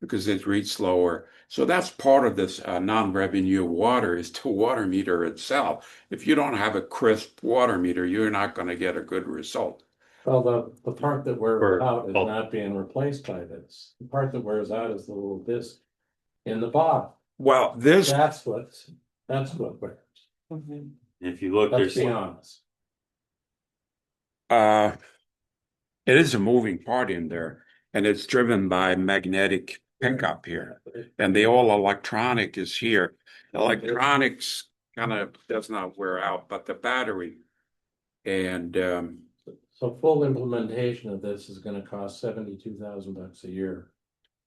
because it reads slower. So that's part of this non-revenue water is the water meter itself. If you don't have a crisp water meter, you're not going to get a good result. Well, the part that wears out is Well- not being replaced by this. The part that wears out is the little disc in the bottom. Well, this, That's what wears. If you look, Let's there's be honest. it is a moving part in there and it's driven by magnetic pickup here. And the all electronic is here. Electronics kind of does not wear out, but the battery and So full implementation of this is gonna cost $72,000 a year.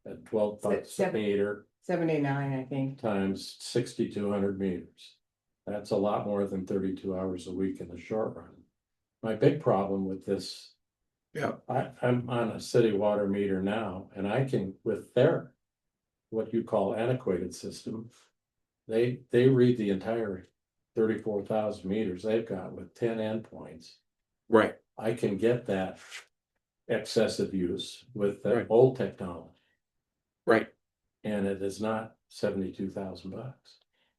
At $12 a meter 79, I think. times 6,200 meters. That's a lot more than 32 hours a week in the short run. My big problem with this. Yeah. I'm on a city water meter now, and I can, with their, what you call antiquated system. They read the entire 34,000 meters they've got with 10 endpoints. right. I can get that excessive use with the Right. old technology, Right. and it is not $72,000.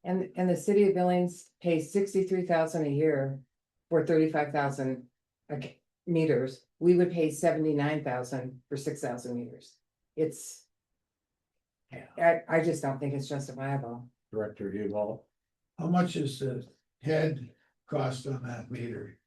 And the city of Billings pays 63,000 a year for 35,000 meters. We would pay 79,000 for 6,000 meters. It's. I just don't think it's justifiable. Director Ewald. How much is the head cost on that meter?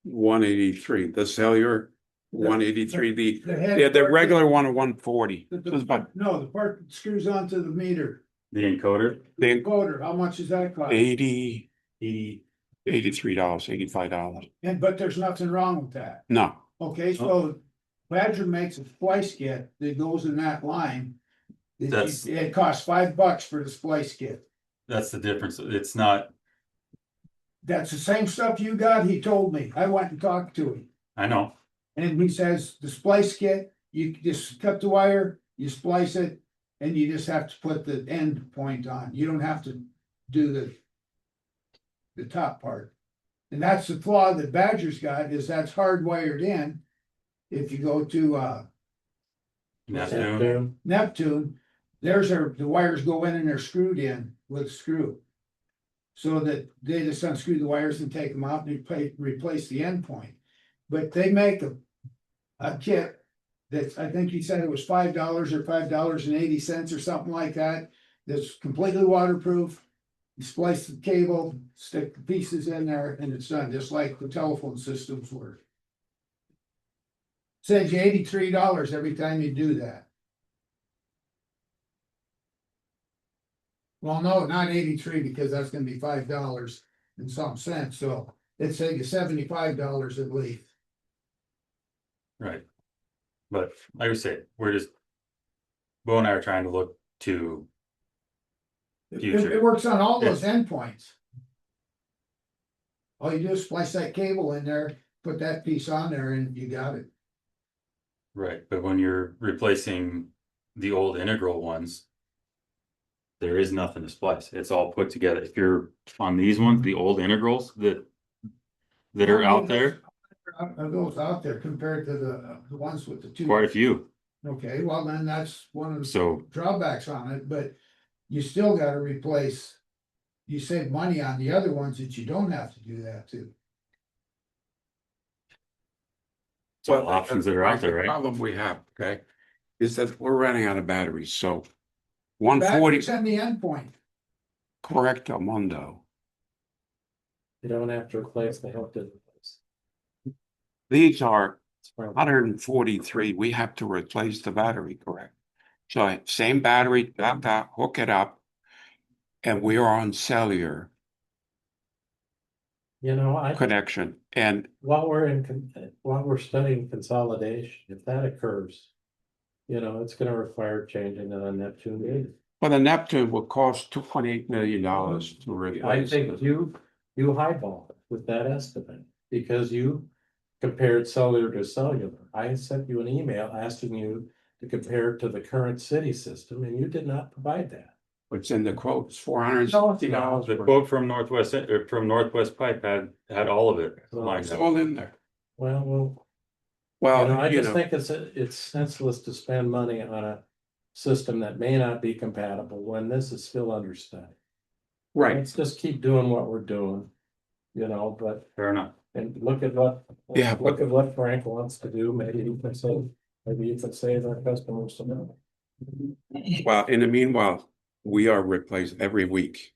183. The cellular 183, head the part- regular one of 140. The- It was about No, the part that screws onto the meter, The encoder, the encoder, how much does that cost? 80, eighty, $83, $85. And, but there's nothing wrong with that. No, Okay, so Badger makes a splice kit that goes in that line. That's- It costs $5 for the splice kit. that's the difference. It's not, That's the same stuff you got, he told me. I went and talked to him. I know, And he says, the splice kit, you just cut the wire, you splice it, and you just have to put the end point on. You don't have to do the top part. And that's the flaw that Badger's got, is that's hardwired in. If you go to Neptune, Neptune, the wires go in and they're screwed in with a screw. So that they just unscrew the wires and take them out and replace the end point. But they make a kit that I think he said it was $5 or $5.80 or something like that. That's completely waterproof. You splice the cable, stick the pieces in there, and it's done, just like the telephone systems work. Saves you $83 every time you do that. Well, no, not 83, because that's gonna be $5 and some cents, so it'd save you $75 at least. right? But like I say, we're just, Bo and I are trying to look to, Future. It works on all those endpoints. All you do is splice that cable in there, put that piece on there, and you got it. right, but when you're replacing the old integral ones, there is nothing to splice. It's all put together. If you're on these ones, the old integrals that are out there, Are those out there compared to the ones with the two? quite a few. Okay, well, then that's one of the So drawbacks on it, but you still gotta replace. You save money on the other ones that you don't have to do that to. some options that are out there, the right? problem we have, okay, is that we're running out of batteries, so 140 Batteries and the endpoint. correcto mundo. You don't have to replace, they help to replace. These are It's probably- 143, we have to replace the battery, correct? So same battery, hook it up. And we are on cellular You know, connection and while we're studying consolidation, if that occurs. You know, it's gonna require changing the Neptune meter. well, the Neptune will cost $2.8 million to replace. I think you highball it with that estimate, because you compared cellular to cellular. I sent you an email asking you to compare it to the current city system, and you did not provide that. What's in the quote is $460. The quote from Northwest Pipe had all of it lined It's up. all in there. Well, Well, I just think it's senseless to spend money on a system that may not be compatible when this is still under study. right, Let's just keep doing what we're doing, you know, but, Fair enough. and look at what. Yeah, Look at what Frank wants to do, maybe you can save our customers some money. well, in the meanwhile, we are replacing every week.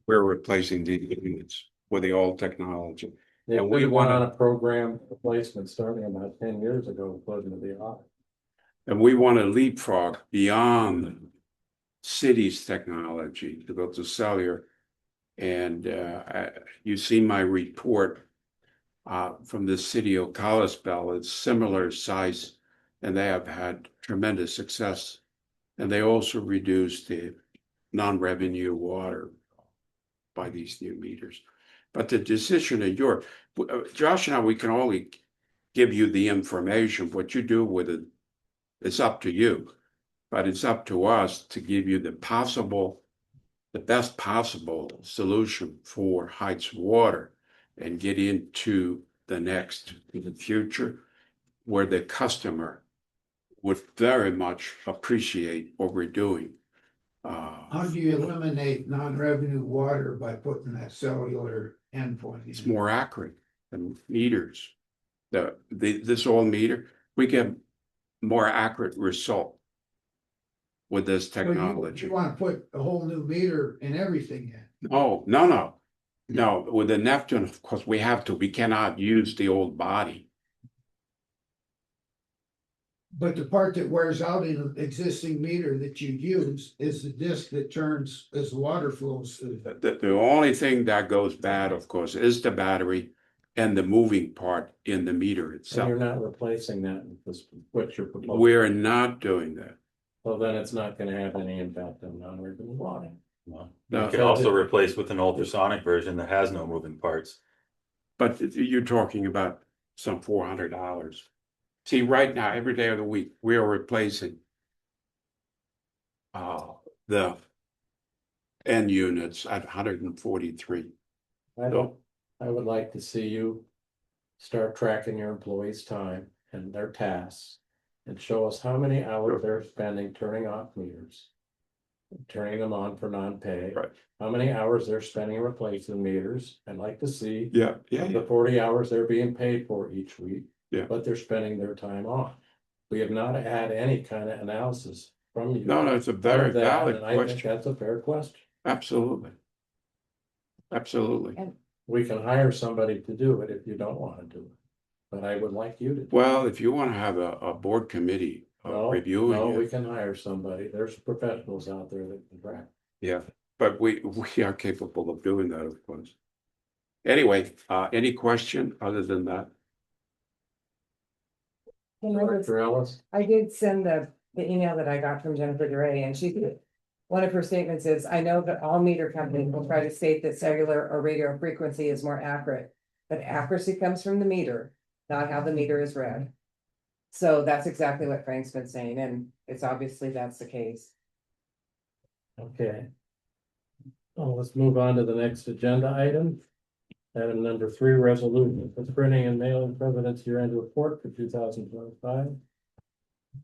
We're replacing the units with the old technology. They And we went wanna- on a program replacement starting about 10 years ago, according to the audit. And we want to leapfrog beyond cities' technology to go to cellular. And you see my report from the city of Kalispell. It's similar size, and they have had tremendous success. And they also reduced the non-revenue water by these new meters. But the decision of Josh and I, we can only give you the information. What you do with it, it's up to you. But it's up to us to give you the best possible solution for Heights Water and get into the future, where the customer would very much appreciate what we're doing. How do you eliminate non-revenue water by putting that cellular endpoint? It's more accurate than meters. This old meter, we get more accurate result with this technology. You wanna put a whole new meter in everything in. Oh, no, with the Neptune, of course, we cannot use the old body. But the part that wears out in an existing meter that you use is the disc that turns as the water flows through. The only thing that goes bad, of course, is the battery and the moving part in the meter And itself. you're not replacing that with this, what you're proposing. We're not doing that. So then it's not gonna have any impact on non-urban water. Well, No. You could also replace with an ultrasonic version that has no moving parts. But you're talking about some $400. See, right now, every day of the week, we are replacing the end units at 143. I would like to see you start tracking your employees' time and their tasks and show us how many hours they're spending turning off meters, turning them on for non-pay. Right. How many hours they're spending replacing meters. I'd like to see Yeah, the 40 hours they're being paid for each week. Yeah. But they're spending their time on. We have not had any kind of analysis from you. No, it's a very of that, valid and I think question. that's a fair question. Absolutely. Absolutely. We can hire somebody to do it if you don't want to do it. But I would like you to. do it. Well, if you want to have a board committee No, reviewing No, we it, can hire somebody. There's professionals out there that can track. yeah, but we are capable of doing that, of course. Anyway, any question other than that? Director Ellis, I did send the email that I got from Jennifer DeRay, and one of her statements is, I know that all meter companies will try to state that cellular or radio frequency is more accurate. But accuracy comes from the meter, not how the meter is read. So that's exactly what Frank's been saying, and it's obviously that's the case. okay. Oh, let's move on to the next agenda item. Item number 3, resolution for printing and mailing President's year-end report for 2025.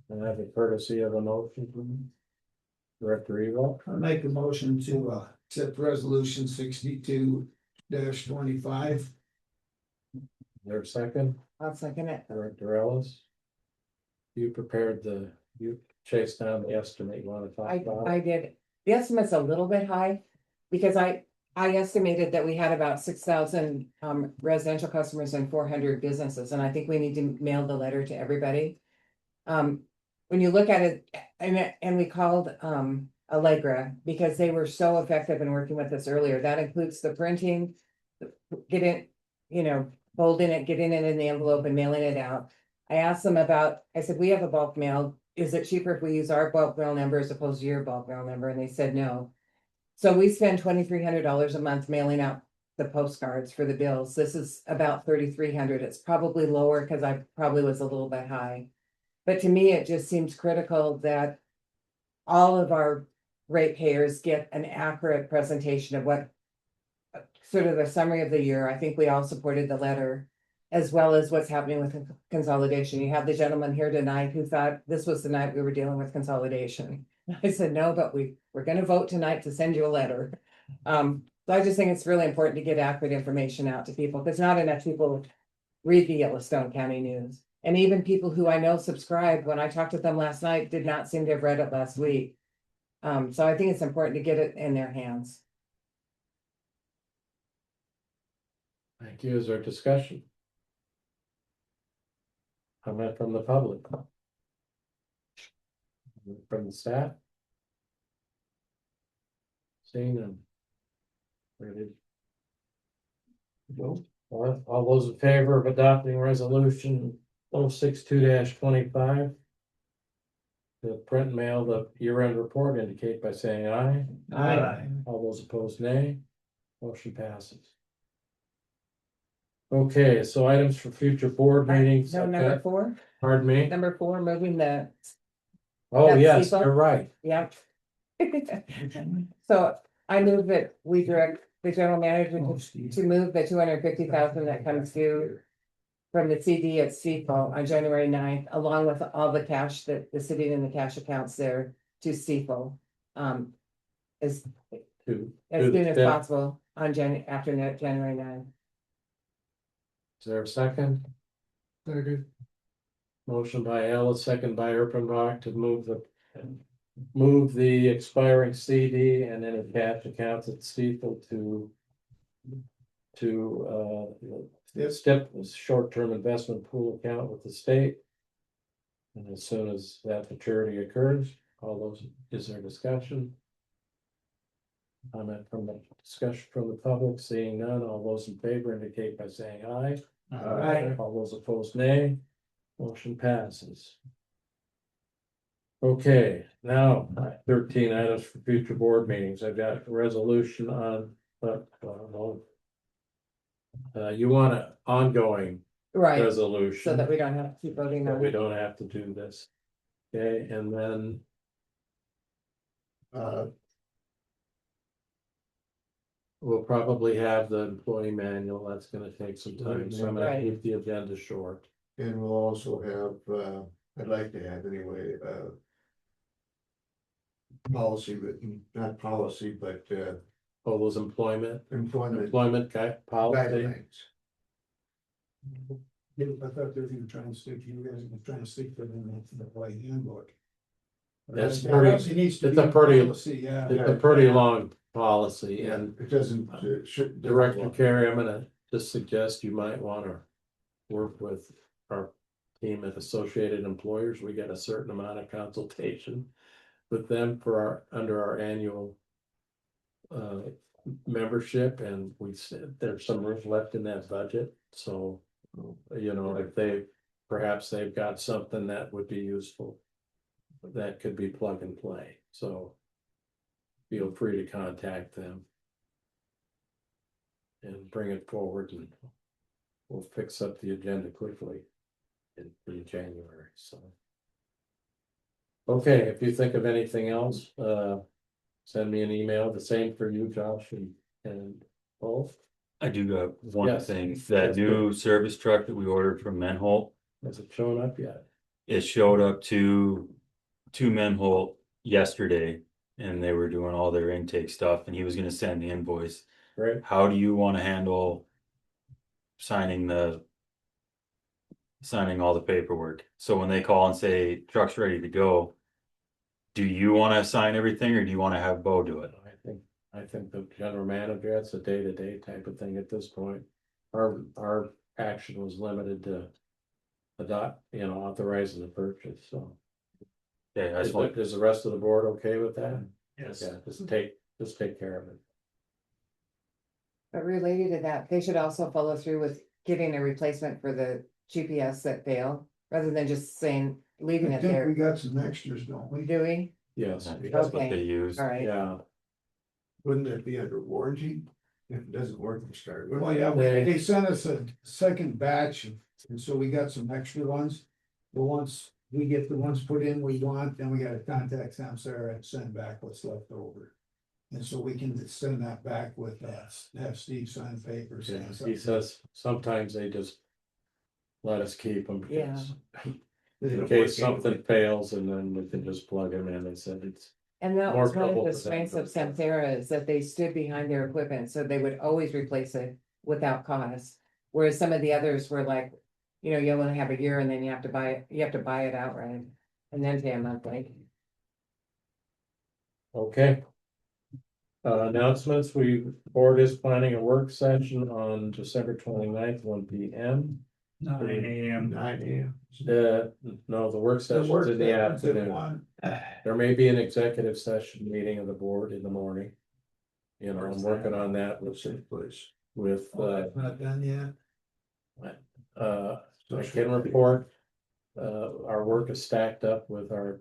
And I have a courtesy of a motion from Director Evo. I make a motion to accept resolution 62-25. There a second? I'll second it. Director Ellis. You chased down the estimate you want to talk about. I did. The estimate's a little bit high because I estimated that we had about 6,000 residential customers and 400 businesses, and I think we need to mail the letter to everybody. When you look at it, and we called Allegra because they were so effective in working with us earlier. That includes the printing, folding it, getting it in the envelope and mailing it out. I said, we have a bulk mail. Is it cheaper if we use our bulk mail number as opposed to your bulk mail number? And they said no. So we spend $2,300 a month mailing out the postcards for the bills. This is about $3,300. It's probably lower because I probably was a little bit high. But to me, it just seems critical that all of our ratepayers get an accurate presentation of what sort of the summary of the year. I think we all supported the letter, as well as what's happening with consolidation. You have the gentleman here tonight who thought this was the night we were dealing with consolidation. I said, no, but we're gonna vote tonight to send you a letter. So I just think it's really important to get accurate information out to people, because not enough people read the Yellowstone County News. And even people who I know subscribe, when I talked to them last night, did not seem to have read it last week. So I think it's important to get it in their hands. Thank you. Is there discussion? Comment from the public? From the staff? Seeing them. Ready? Go. All those in favor of adopting resolution 062-25? The print and mail the year-end report indicate by saying aye. Aye. All those opposed, nay. Motion passes. Okay, so items for future board meetings. No, number 4, Pardon me? number 4, moving the, Oh, that's yes, Cecil? you're right. yep. So I move that we direct the general manager to move the 250,000 that comes due from the CD at Steeple on January 9th, along with all the cash that the sitting in the cash accounts there to Steeple. As To soon the as fifth. possible on January 9th. Is there a second? Motion by Ellis, second by Erpenbach to move the expiring CD and any cash accounts at Steeple to STIP, short-term investment pool account with the state. And as soon as that maturity occurs, all those, is there discussion? Comment from the discussion from the public, seeing none, all those in favor indicate by saying aye. Aye. All those opposed, nay. Motion passes. Okay, now 13 items for future board meetings. I've got a resolution on, you want an ongoing Right, resolution. so that we don't have to keep voting But on we it. don't have to do this. Okay, and then we'll probably have the employee manual. That's gonna take some time, so I'm gonna Right. keep the agenda short. And we'll also have, I'd like to have anyway, policy written, not policy, but, All those employment employment policy. guidelines. Yeah, I thought they were gonna try and stick, you guys were trying to stick them in the white handbook. That's It pretty, needs to it's be a in pretty- policy, yeah. it's a pretty long policy Yeah, and it doesn't, should. Director Carey, I'm gonna just suggest you might wanna work with our team at Associated Employers. We get a certain amount of consultation with them for our, under our annual membership, and we said there's some room left in that budget, so you know, if they, perhaps they've got something that would be useful. That could be plug and play, so feel free to contact them. And bring it forward and we'll fix up the agenda quickly in January, so. Okay, if you think of anything else, send me an email, the same for you, Josh and both. I do got one Yes. thing, that Yes, new service truck that we ordered from Menholt, Has it shown up yet? it showed up to Menholt yesterday. And they were doing all their intake stuff and he was gonna send the invoice. Right, How do you wanna handle signing all the paperwork? So when they call and say truck's ready to go, do you wanna sign everything or do you wanna have Bo do it? I think the general manager, that's a day-to-day type of thing at this point. Our action was limited to authorizing the purchase, so. Okay, I just want, Is the rest of the board okay with that? Yes. Yeah, just take care of it. But related to that, they should also follow through with getting a replacement for the GPS that failed, rather than just saying, leaving I it think we there. got some extras, don't we? Do we? Yes, that's what Okay. they use. All right. yeah, Wouldn't that be under warranty? If it doesn't work, we start. with it. Well, yeah, They- they sent us a second batch, and so we got some extra ones. But once we get the ones put in we want, then we gotta contact Samsara and send back what's left over. And so we can send that back with have Steve sign papers. yeah, he says sometimes they just. Let us keep them. Yeah. In case something fails and then we can just plug them in, they said it's. And that More was one trouble of the for them. strengths of Samsara, is that they stood behind their equipment, so they would always replace it without cost. Whereas some of the others were like, you only have a year and then you have to buy it outright and then pay a monthly. Okay. Announcements, board is planning a work session on December 29th, 1 P.M. 9 AM. 9 AM. No, the work session's in the afternoon. There may be an executive session meeting of the board in the morning. I'm working on that with, Not done yet. I can report. Our work is stacked up with our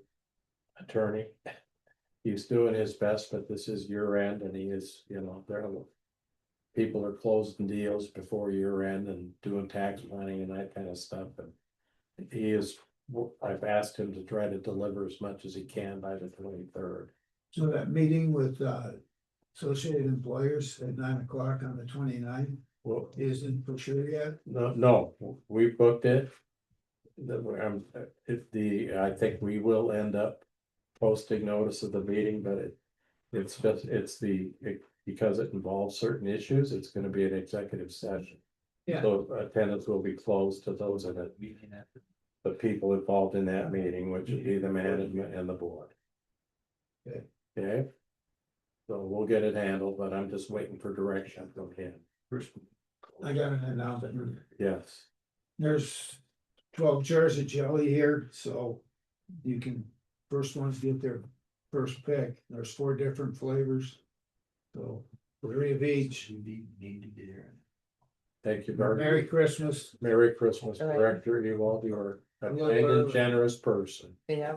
attorney. He's doing his best, but this is year end and he is, people are closing deals before year end and doing tax planning and that kind of stuff. And I've asked him to try to deliver as much as he can by the 23rd. So that meeting with Associated Employers at 9 o'clock on the 29th Well, isn't for sure yet. no, we booked it. I think we will end up posting notice of the meeting, but because it involves certain issues, it's gonna be an executive session. Yeah. So attendance will be closed to those of the people involved in that meeting, which would be the management and the board. Okay. Okay. So we'll get it handled, but I'm just waiting for direction from him. I got an announcement. Yes, There's 12 jars of jelly here, so You can, first ones get their first pick. There's 4 different flavors. So 3 of each. Thank you very Merry much. Christmas. Merry Christmas, All right. Director. You all, you're a kind and generous person. Yeah,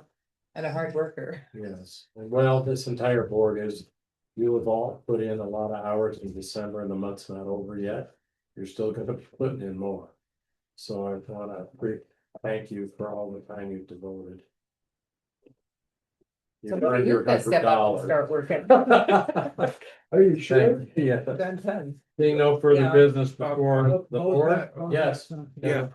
and a hard worker. Yes, and well, this entire board is, you have all put in a lot of hours in December and the month's not over yet. You're still gonna be putting in more. So I wanna thank you for all the time you've devoted. So You've earned you your gotta step up and $100. start working. Are you sure? Yeah, Done. seeing no further Yeah. business before the board, yes. Yeah,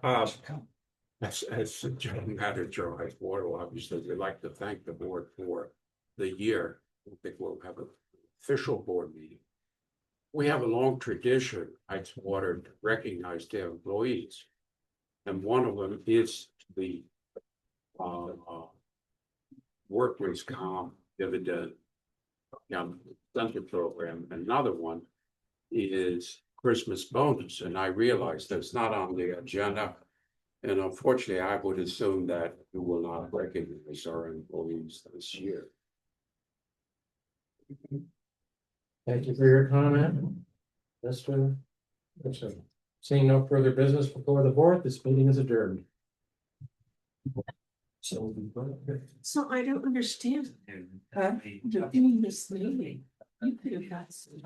as a general manager, I board, obviously, we'd like to thank the board for the year. I think we'll have an official board meeting. We have a long tradition, Heights Water, to recognize their employees. And one of them is the workers' comp dividend incentive program. Another one is Christmas bonus, and I realize that's not on the agenda. And unfortunately, I would assume that we will not recognize our employees this year. Thank you for your comment. Mr. Richardson. Seeing no further business before the board, this meeting is adjourned. So I don't understand. Huh? You're doing this meeting. You could have got some.